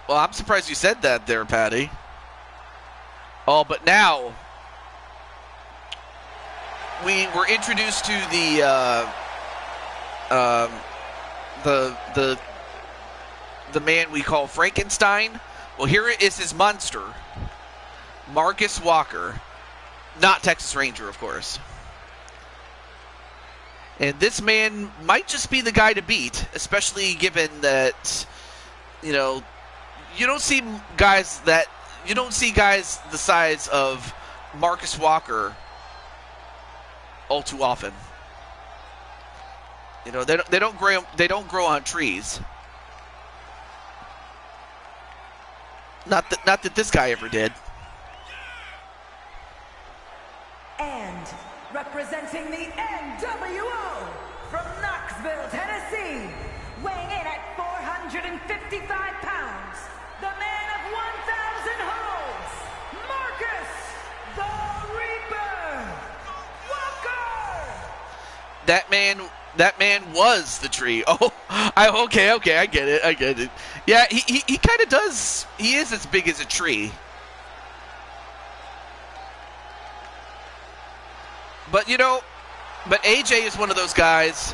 well, I'm surprised you said that there, Patty. Oh, but now we were introduced to the man we call Frankenstein, Well, here is his monster, Marcus Walker. Not Texas Ranger, of course. And this man might just be the guy to beat, especially given that, you know, you don't see guys the size of Marcus Walker all too often. You know, they don't grow on trees. Not that this guy ever did. And representing the NWO from Knoxville, Tennessee, weighing in at 455 pounds, the man of 1,000 holds, Marcus the Reaper Walker. That man was the tree. Oh, okay, I get it. Yeah, he kind of does. He is as big as a tree. But, you know, AJ is one of those guys.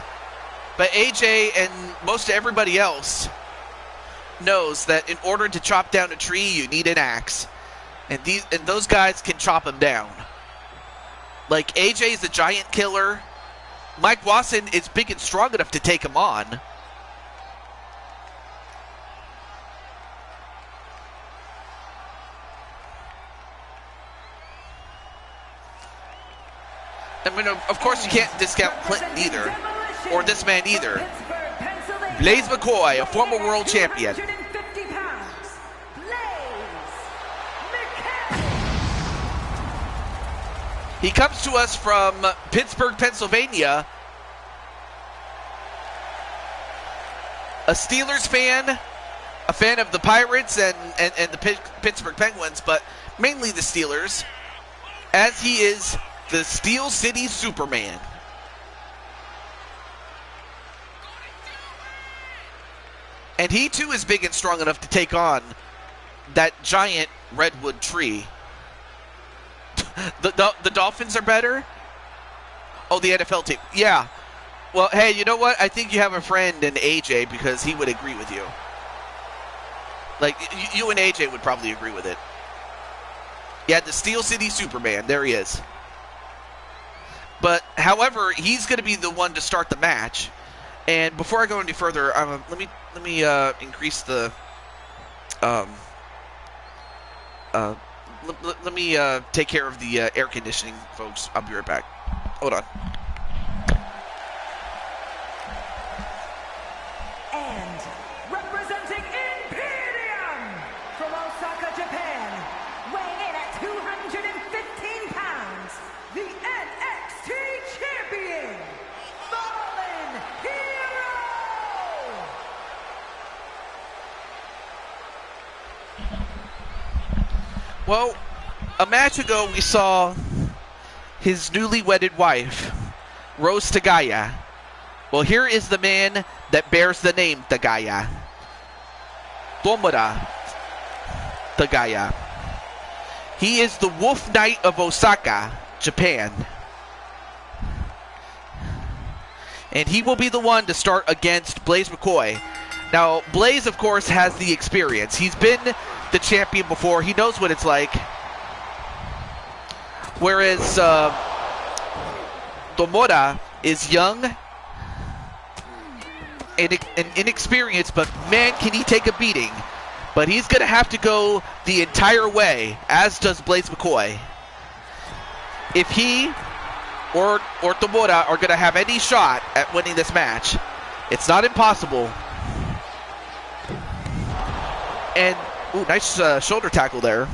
But AJ and most everybody else knows that in order to chop down a tree, you need an axe. And those guys can chop them down. Like, AJ is a giant killer. Mike Wasson is big and strong enough to take him on. I mean, of course, you can't discount Clinton either, or this man either. Blaze McCoy, a former world champion. He comes to us from Pittsburgh, Pennsylvania. A Steelers fan, a fan of the Pirates and the Pittsburgh Penguins, but mainly the Steelers, as he is the Steel City Superman. And he too is big and strong enough to take on that giant redwood tree. The Dolphins are better? Oh, the NFL team. Yeah. Well, hey, you know what? I think you have a friend in AJ because he would agree with you. Like, you and AJ would probably agree with it. Yeah, the Steel City Superman. There he is. But, however, he's going to be the one to start the match. And before I go any further, let me increase the let me take care of the air conditioning, folks. I'll be right back. Hold on. And representing Imperium from Osaka, Japan, weighing in at 215 pounds, the NXT Champion, Fallen Hero! Well, a match ago we saw his newly wedded wife, Rose Tagaya. Well, here is the man that bears the name Tagaya. Tomoda Tagaya. He is the Wolf Knight of Osaka, Japan. And he will be the one to start against Blaze McCoy. Now, Blaze, of course, has the experience. He's been the champion before. He knows what it's like. Whereas Tomoda is young and inexperienced, but man, can he take a beating. But he's going to have to go the entire way, as does Blaze McCoy. If he or Tomoda are going to have any shot at winning this match, it's not impossible. And, ooh, nice shoulder tackle there.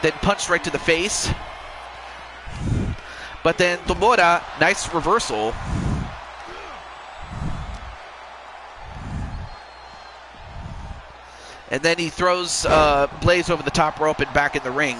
Then punched right to the face. But then Tomoda, nice reversal. And then he throws Blaze over the top rope and back in the ring.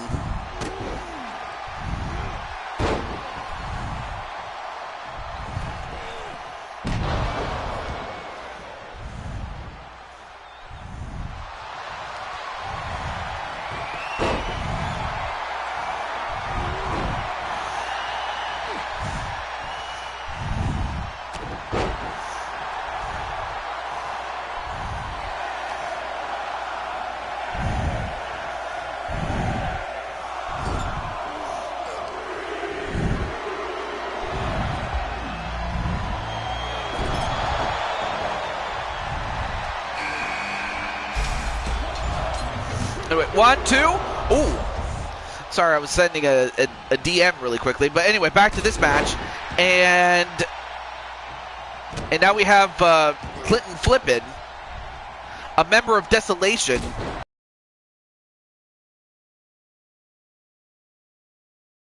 1, 2. Ooh. Sorry, I was sending a DM really quickly. But anyway, back to this match. And now we have Clinton flipping, a member of Desolation.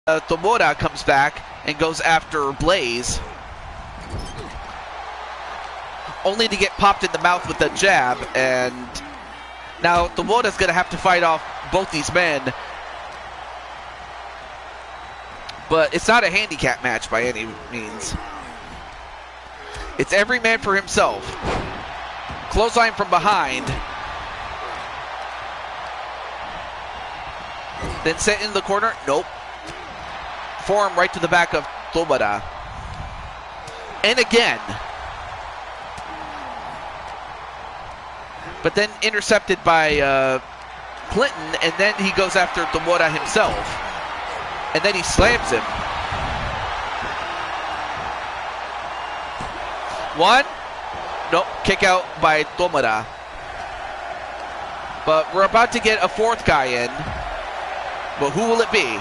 Tomura comes back and goes after Blaze, only to get popped in the mouth with a jab. And now Tomura's going to have to fight off both these men. But it's not a handicap match by any means. It's every man for himself. Clothesline from behind. Then set in the corner. Nope. Forearm right to the back of Tomura. And again. But then intercepted by Clinton, and then he goes after Tomura himself. And then he slams him. 1. Nope, kick out by Tomura. But we're about to get a fourth guy in. But who will it be?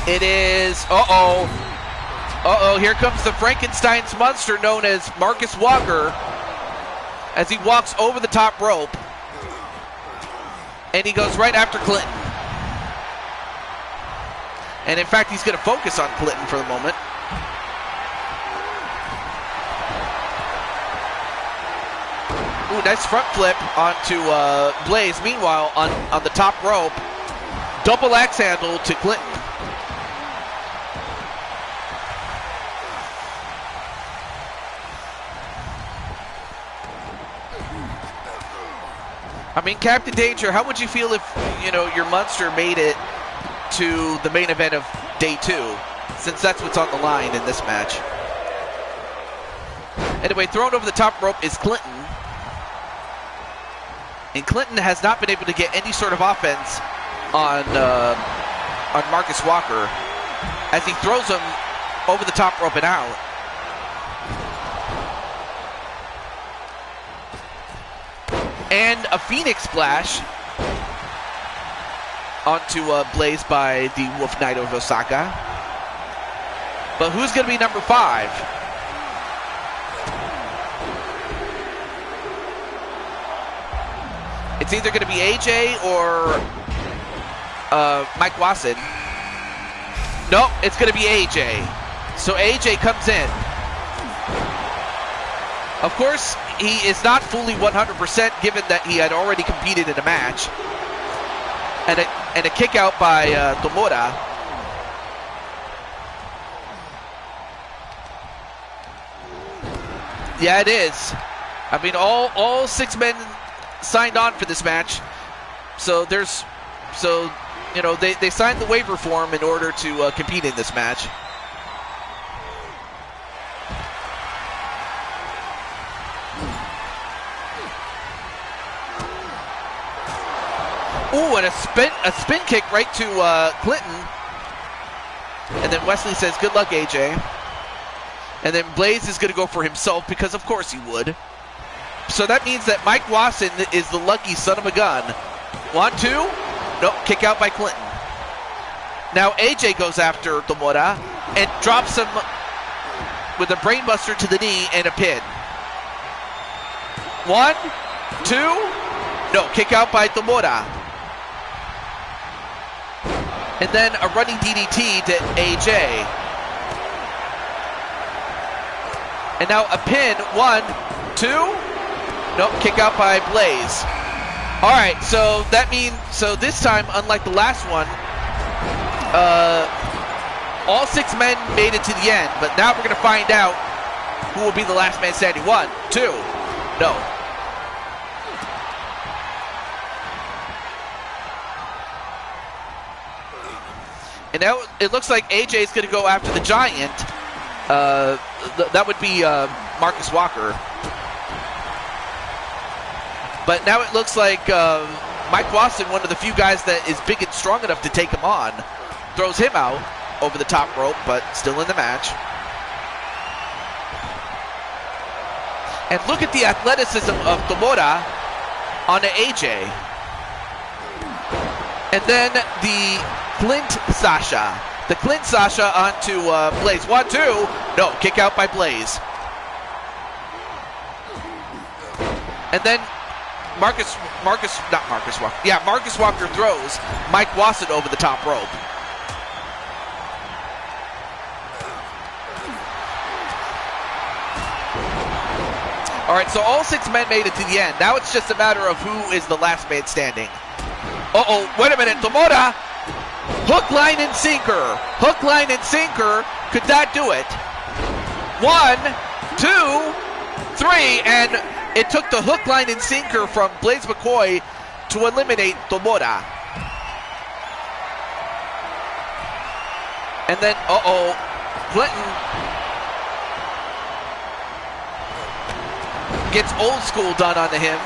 It is, here comes the Frankenstein's monster known as Marcus Walker as he walks over the top rope. And he goes right after Clinton. And in fact, he's going to focus on Clinton for the moment. Ooh, nice front flip onto Blaze. Meanwhile, on the top rope, double axe handle to Clinton. I mean, Captain Danger, how would you feel if, your Munster made it to the main event of day 2, since that's what's on the line in this match? Anyway, thrown over the top rope is Clinton. And Clinton has not been able to get any sort of offense on Marcus Walker as he throws him over the top rope and out. And a Phoenix Splash onto Blaze by the Wolf Knight of Osaka. But who's going to be number 5? It's either going to be AJ or Mike Wasson. Nope, it's going to be AJ. So AJ comes in. Of course, he is not fully 100% given that he had already competed in a match. And a kick out by Tomura. Yeah, it is. I mean, all 6 men signed on for this match. So they signed the waiver form in order to compete in this match. Ooh, and a spin kick right to Clinton. And then Wesley says, good luck, AJ. And then Blaze is going to go for himself because of course he would. So that means that Mike Wasson is the lucky son of a gun. 1, 2. Nope, kick out by Clinton. Now AJ goes after Tomura and drops him with a brainbuster to the knee and a pin. 1, 2. No, kick out by Tomura. And then a running DDT to AJ. And now a pin. 1, 2. Nope, kick out by Blaze. All right, so that means, this time, unlike the last one, all 6 men made it to the end. But now we're going to find out who will be the last man standing. 1, 2. No. And now it looks like AJ is going to go after the Giant. That would be Marcus Walker. But now it looks like Mike Wasson, one of the few guys that is big and strong enough to take him on, throws him out. over the top rope, but still in the match. And look at the athleticism of Tomura on the AJ. And then the Clint Sasha. The Clint Sasha onto Blaze. 1, 2. No, kick out by Blaze. And then Marcus Walker throws Mike Wasson over the top rope. All right, so all 6 men made it to the end. Now it's just a matter of who is the last man standing. Uh-oh, wait a minute, Tomura. Hook, line, and sinker. Hook, line, and sinker. Could that do it? 1, 2, 3, and it took the hook, line, and sinker from Blaze McCoy to eliminate Tomura. And then, Clinton gets old school done onto him.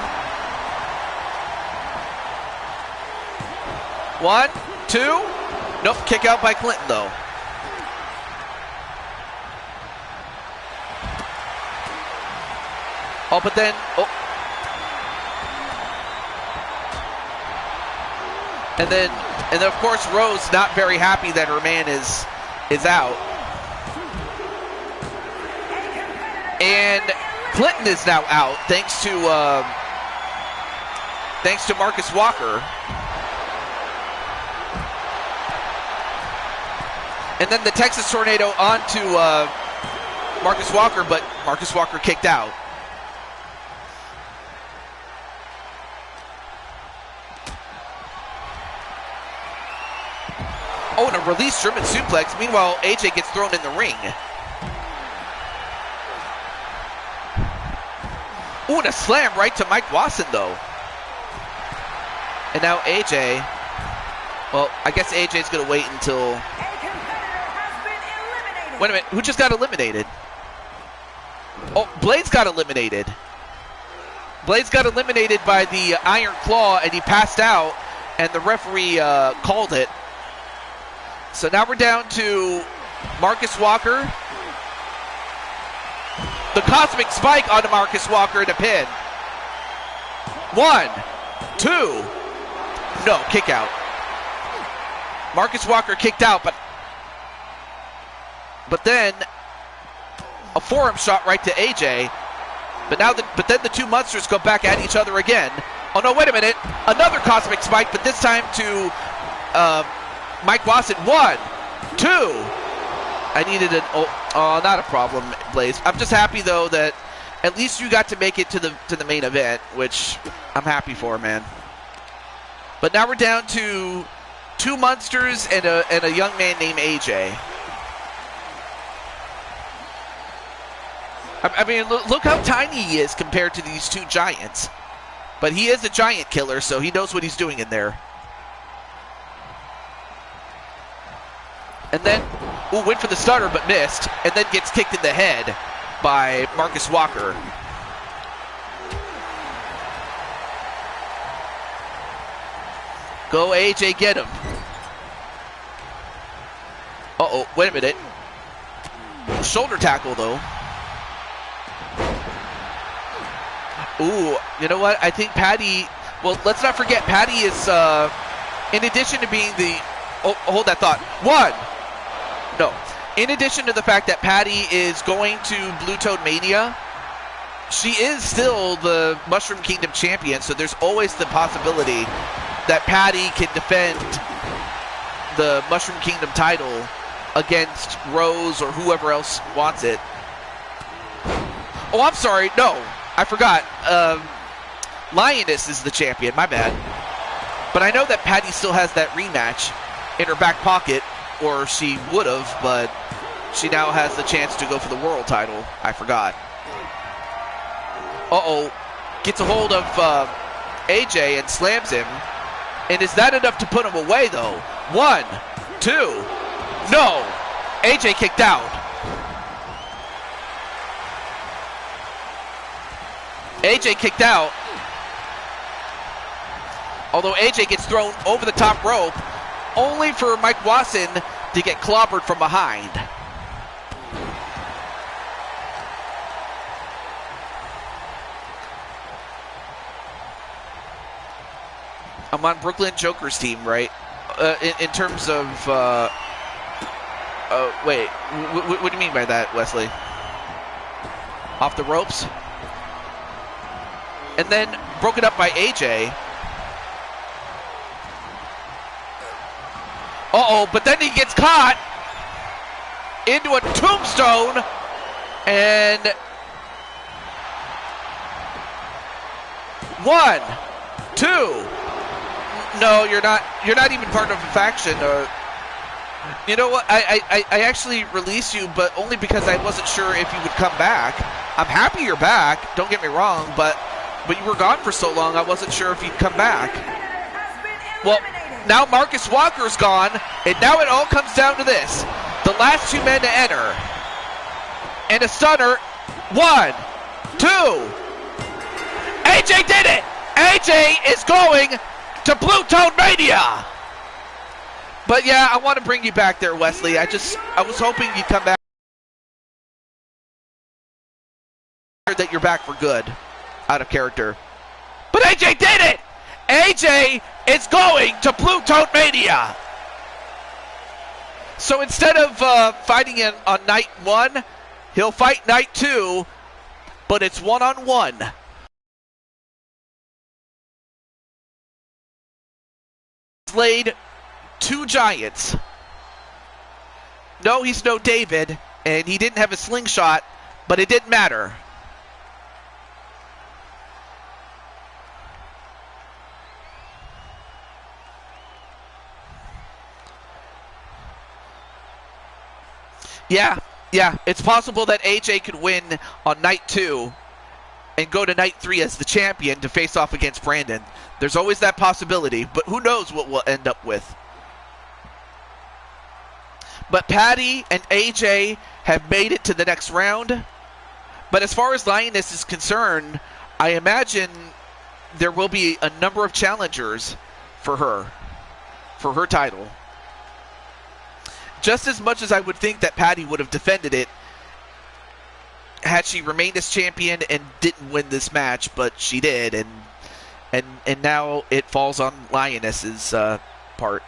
1, 2. Nope, kick out by Clinton though. Oh, but then, and then of course Rose not very happy that her man is out. And Clinton is now out thanks to Marcus Walker. And then the Texas Tornado onto Marcus Walker, but Marcus Walker kicked out. Oh, and a release German suplex. Meanwhile, AJ gets thrown in the ring. Ooh, and a slam right to Mike Wasson, though. And now AJ. Well, I guess AJ's going to wait until... Wait a minute, who just got eliminated? Oh, Blades got eliminated. Blades got eliminated by the Iron Claw, and he passed out, and the referee called it. So now we're down to Marcus Walker. The Cosmic Spike onto Marcus Walker in a pin. 1, 2. No, kick out. Marcus Walker kicked out, but then a forearm shot right to AJ. But then the two monsters go back at each other again. Oh no, wait a minute. Another Cosmic Spike, but this time to Mike Wasson. 1, 2. I needed an not a problem, Blaze. I'm just happy though that at least you got to make it to the main event, which I'm happy for, man. But now we're down to 2 monsters and a young man named AJ. I mean, look how tiny he is compared to these 2 giants. But he is a giant killer, so he knows what he's doing in there. And then, went for the starter but missed, and then gets kicked in the head by Marcus Walker. Go AJ, get him. Uh-oh, wait a minute. Shoulder tackle, though. Ooh, you know what? I think Patty... Well, let's not forget, Patty is, in addition to being the... Oh, hold that thought. 1! No. In addition to the fact that Patty is going to Blue Toad Mania, she is still the Mushroom Kingdom champion, so there's always the possibility that Patty can defend the Mushroom Kingdom title against Rose or whoever else wants it. Oh, I'm sorry. No. I forgot. Lioness is the champion. My bad. But I know that Patty still has that rematch in her back pocket, or she would have, but she now has the chance to go for the world title. I forgot. Uh-oh. Gets a hold of AJ and slams him. And is that enough to put him away, though? 1, 2. No. AJ kicked out. AJ kicked out. Although AJ gets thrown over the top rope, only for Mike Wasson to get clobbered from behind. I'm on Brooklyn Joker's team, right? In terms of, wait, what do you mean by that, Wesley? Off the ropes? And then broken up by AJ. Uh-oh, but then he gets caught into a tombstone, and 1, 2. No, you're not even part of a faction. You know what? I actually released you, but only because I wasn't sure if you would come back. I'm happy you're back. Don't get me wrong, but you were gone for so long, I wasn't sure if you'd come back. Well, now Marcus Walker's gone, and now it all comes down to this: the last 2 men to enter, and a stunner. 1, 2. AJ did it. AJ is going to Blue Toad Mania. But yeah, I want to bring you back there, Wesley. I was hoping you'd come back. That you're back for good, out of character. But AJ did it. AJ is going to Blue Toad Mania. So instead of fighting on night 1, he'll fight night 2, but it's 1-on-1. Slayed 2 giants. No, he's no David, and he didn't have a slingshot, but it didn't matter. Yeah, it's possible that AJ could win on night 2 and go to night 3 as the champion to face off against Brandon. There's always that possibility, but who knows what we'll end up with. But Patty and AJ have made it to the next round. But as far as Lioness is concerned, I imagine there will be a number of challengers for her title. Just as much as I would think that Patty would have defended it had she remained as champion and didn't win this match, but she did, and now it falls on Lioness's part.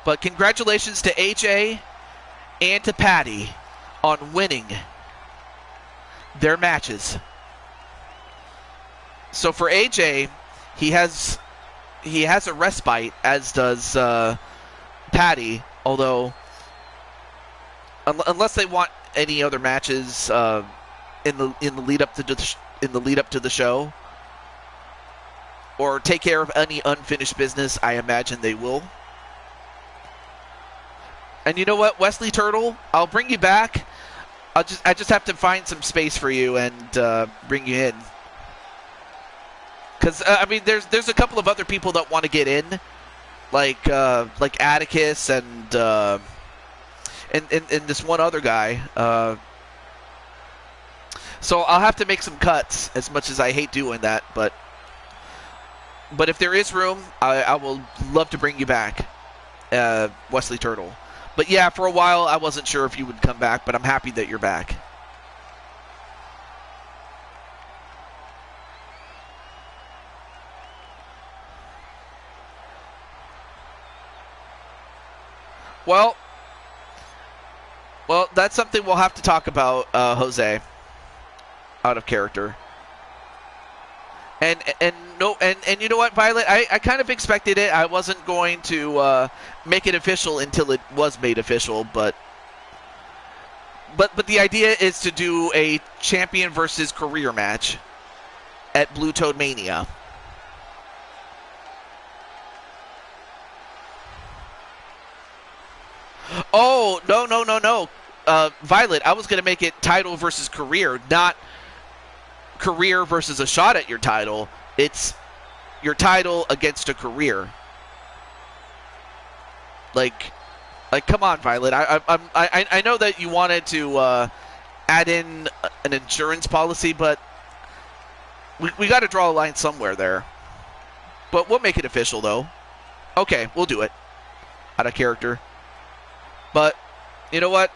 But congratulations to AJ and to Patty on winning their matches. So for AJ, he has a respite, as does Patty. Although, unless they want any other matches in the lead up to the show, or take care of any unfinished business, I imagine they will. And you know what, Wesley Turtle, I'll bring you back. I just have to find some space for you and bring you in. Because I mean, there's a couple of other people that want to get in, like Atticus and this one other guy. So I'll have to make some cuts, as much as I hate doing that. But if there is room, I will love to bring you back, Wesley Turtle. But yeah, for a while I wasn't sure if you would come back, but I'm happy that you're back. Well, that's something we'll have to talk about, Jose, out of character. And you know what, Violet? I kind of expected it. I wasn't going to make it official until it was made official, but the idea is to do a champion versus career match at Blue Toad Mania. Oh, no. Violet, I was going to make it title versus career, not career versus a shot at your title. It's your title against a career. Like, come on, Violet. I know that you wanted to add in an insurance policy, but We got to draw a line somewhere there. But we'll make it official, though. Okay, we'll do it. Out of character. But, you know what?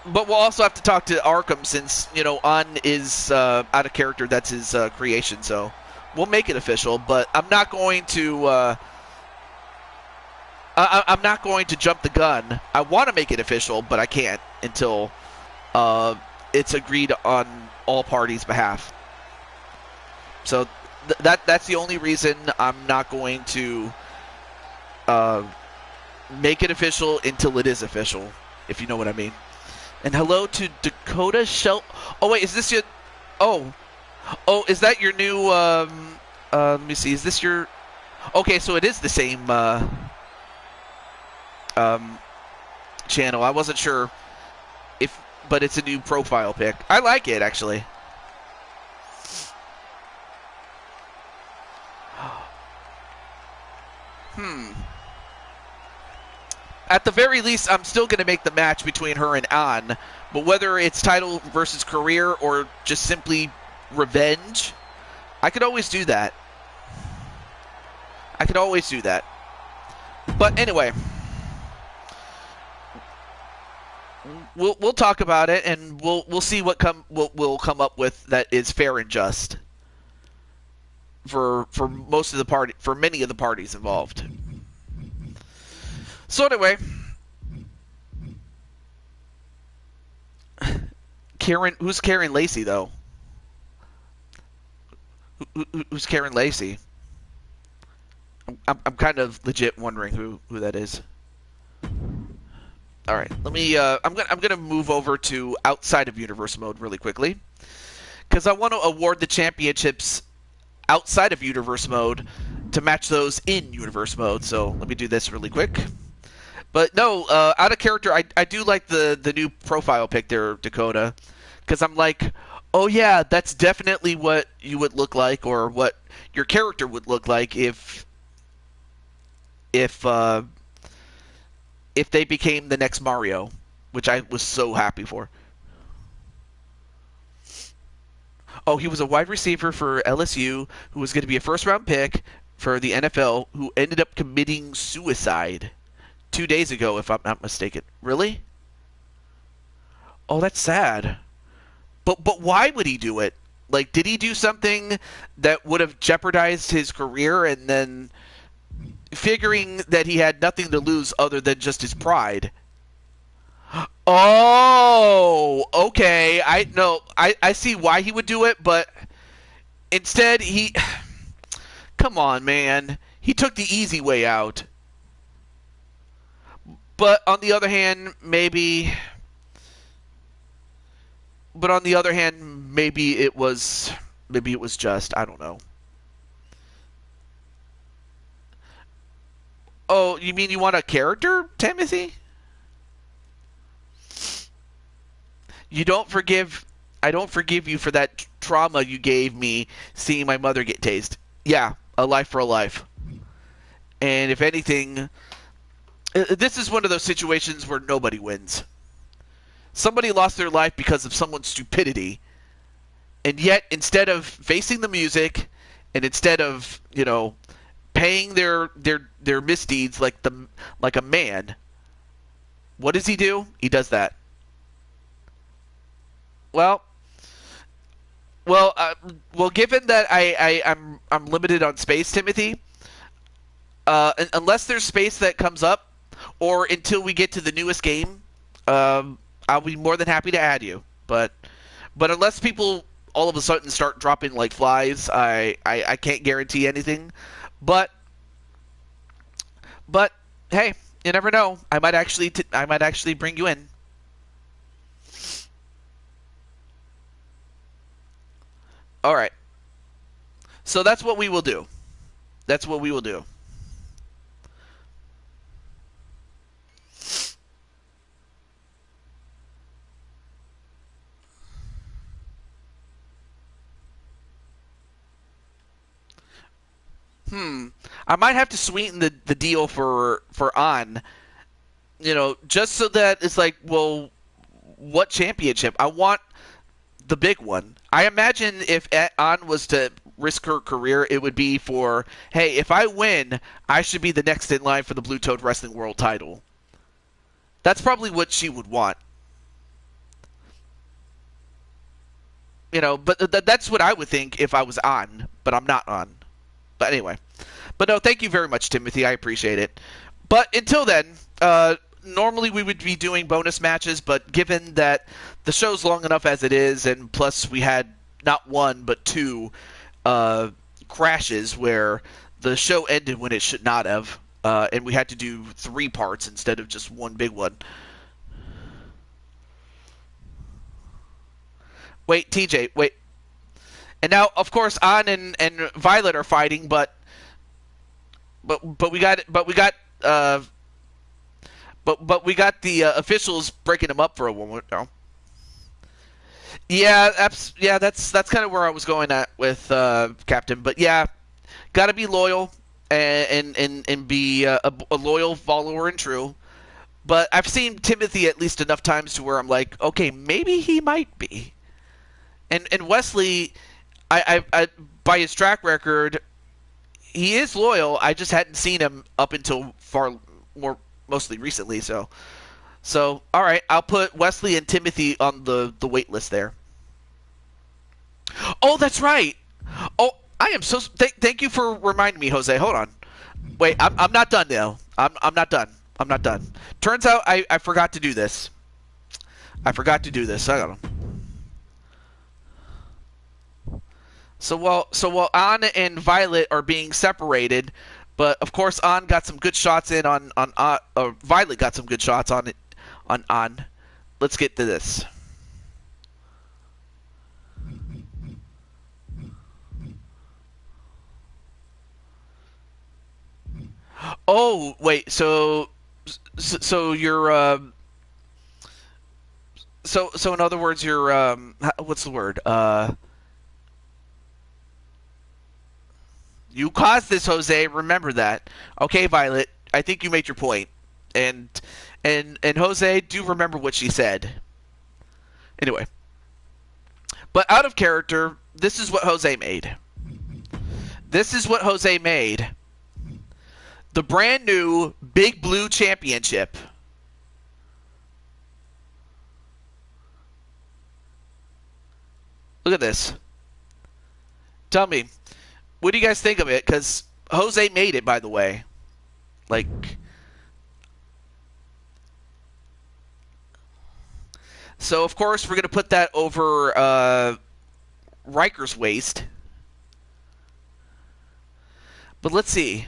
But we'll also have to talk to Arkham since, you know, An is out of character. That's his creation, so we'll make it official. But I'm not going to... I'm not going to jump the gun. I want to make it official, but I can't until it's agreed on all parties' behalf. So that's the only reason I'm not going to make it official until it is official, if you know what I mean. And hello to Dakota Shell. Oh wait, is this your? Oh, is that your new? Let me see. Is this your? Okay, so it is the same channel. I wasn't sure if, but it's a new profile pic. I like it actually. At the very least, I'm still going to make the match between her and An, but whether it's title versus career or just simply revenge, I could always do that. I could always do that. But anyway, we'll talk about it, and we'll see what we'll come up with that is fair and just for most of the party, for many of the parties involved. So anyway, who's Karen Lacey though? Who's Karen Lacey? I'm kind of legit wondering who that is. All right, let me. I'm gonna move over to outside of universe mode really quickly because I want to award the championships outside of universe mode to match those in universe mode. So let me do this really quick. But no, out of character, I do like the new profile pic there, Dakota, because I'm like, oh yeah, that's definitely what you would look like, or what your character would look like if they became the next Mario, which I was so happy for. Oh, he was a wide receiver for LSU who was going to be a first-round pick for the NFL who ended up committing suicide 2 days ago, if I'm not mistaken. Really? Oh, that's sad. But why would he do it? Like, did he do something that would have jeopardized his career, and then figuring that he had nothing to lose other than just his pride? Oh, okay. I see why he would do it, but instead he... Come on, man. He took the easy way out. But on the other hand, maybe it was just, I don't know. Oh, you mean you want a character, Timothy? I don't forgive you for that trauma you gave me seeing my mother get tased. Yeah, a life for a life. And if anything, this is one of those situations where nobody wins. Somebody lost their life because of someone's stupidity, and yet instead of facing the music, and instead of, you know, paying their misdeeds like a man, what does he do? He does that. Well, given that I'm limited on space, Timothy, unless there's space that comes up, or until we get to the newest game, I'll be more than happy to add you. But unless people all of a sudden start dropping like flies, I can't guarantee anything. But hey, you never know. I might actually bring you in. All right. So that's what we will do. That's what we will do. I might have to sweeten the deal for An, you know, just so that it's like, well, what championship? I want the big one. I imagine if An was to risk her career, it would be for, hey, if I win, I should be the next in line for the Blue Toad Wrestling World title. That's probably what she would want. You know, but that's what I would think if I was on, but I'm not on. But anyway. But no, thank you very much, Timothy. I appreciate it. But until then, normally we would be doing bonus matches, but given that the show's long enough as it is, and plus we had not one but two crashes where the show ended when it should not have, and we had to do 3 parts instead of just one big one. Wait, TJ, wait. And now, of course, An and Violet are fighting, but we got the officials breaking them up for a moment. No. Yeah, that's kind of where I was going at with Captain. But yeah, got to be loyal and be a loyal follower and true. But I've seen Timothy at least enough times to where I'm like, okay, maybe he might be. And Wesley, I by his track record, he is loyal. I just hadn't seen him up until mostly recently. So all right, I'll put Wesley and Timothy on the wait list there. Oh, that's right. Oh, I am so thank you for reminding me, Jose. Hold on. Wait, I'm not done now. I'm not done. I'm not done. Turns out I forgot to do this. I forgot to do this. I don't know. So while An and Violet are being separated, but of course An got some good shots in on Violet got some good shots on it on An. Let's get to this. Oh wait, so you're so in other words you're what's the word you caused this, Jose. Remember that. Okay, Violet. I think you made your point. And Jose, do remember what she said. Anyway. But out of character, this is what Jose made. This is what Jose made. The brand new Big Blue Championship. Look at this. Tell me, what do you guys think of it? Because Jose made it, by the way. Like, so of course we're gonna put that over Riker's waist. But let's see.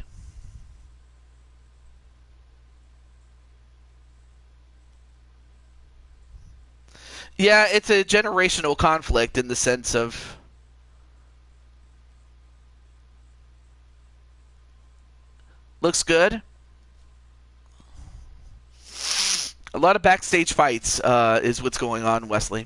Yeah, it's a generational conflict in the sense of. Looks good. A lot of backstage fights is what's going on, Wesley.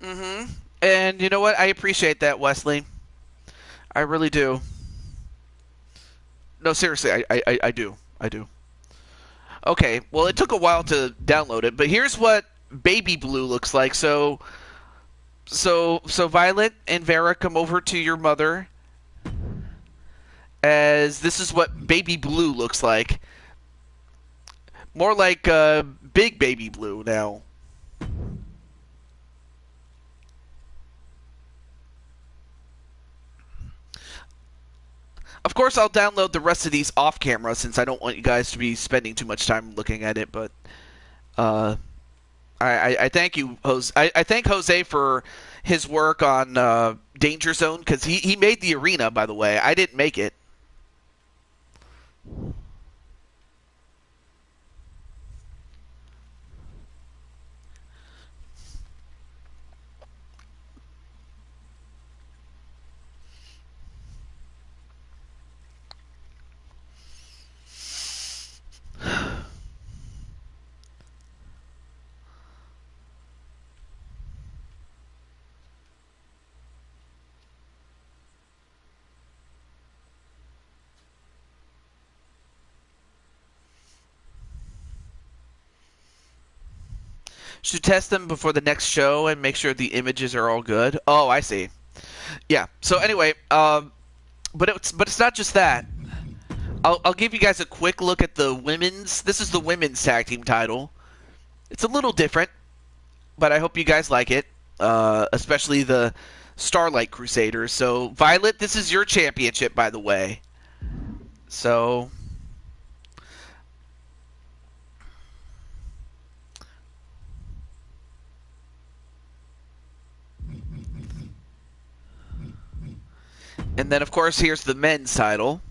Mm-hmm. And you know what? I appreciate that, Wesley. I really do. No, seriously, I do. I do. Okay, well, it took a while to download it, but here's what Baby Blue looks like. So Violet and Vera come over to your mother, as this is what Baby Blue looks like. More like Big Baby Blue now. Of course, I'll download the rest of these off camera since I don't want you guys to be spending too much time looking at it. But I thank you, Jose. I thank Jose for his work on Danger Zone because he made the arena. By the way, I didn't make it. Should test them before the next show and make sure the images are all good. Oh, I see. Yeah. So anyway, but it's not just that. I'll give you guys a quick look at the women's. This is the women's tag team title. It's a little different, but I hope you guys like it, especially the Starlight Crusaders. So Violet, this is your championship, by the way. So. And then, of course, here's the men's title.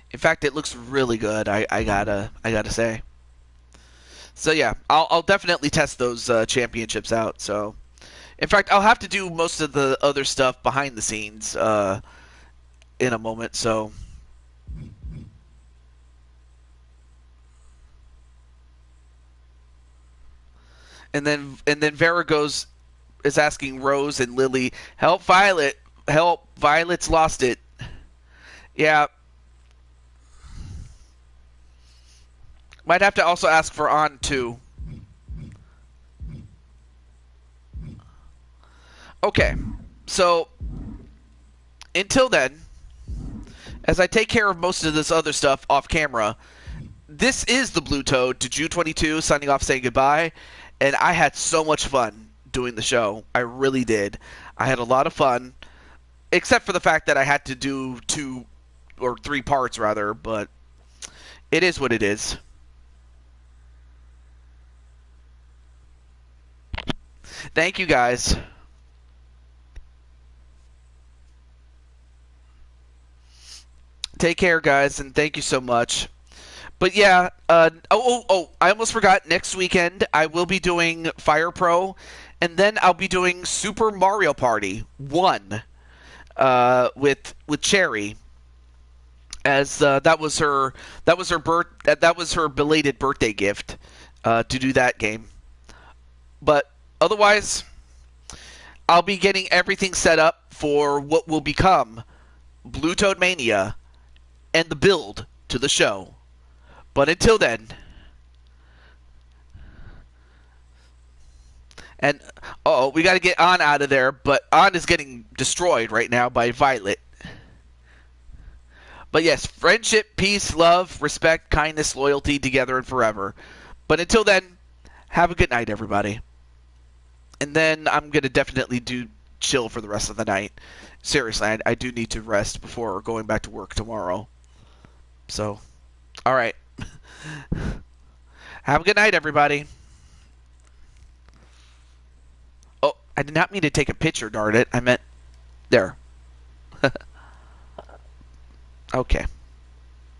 In fact, it looks really good. I gotta say. So yeah, I'll definitely test those championships out. So, in fact, I'll have to do most of the other stuff behind the scenes in a moment. So. And then Vera is asking Rose and Lily, help Violet, help, Violet's lost it. Yeah. Might have to also ask for On too. Okay, so until then, as I take care of most of this other stuff off camera, this is the Blue Toad to June 22 signing off, saying goodbye. And I had so much fun doing the show. I really did. I had a lot of fun, except for the fact that I had to do 2 or 3 parts rather, but it is what it is. Thank you guys. Take care, guys, and thank you so much. But yeah, I almost forgot. Next weekend, I will be doing Fire Pro, and then I'll be doing Super Mario Party 1 with Cherry, as that was her belated birthday gift to do that game. But otherwise, I'll be getting everything set up for what will become Blue Toad Mania and the build to the show. But until then, and we got to get On out of there, but On is getting destroyed right now by Violet. But yes, friendship, peace, love, respect, kindness, loyalty, together and forever. But until then, have a good night, everybody. And then I'm going to definitely chill for the rest of the night. Seriously, I do need to rest before going back to work tomorrow. So, all right. Have a good night, everybody. Oh, I did not mean to take a picture, darn it. I meant there. Okay.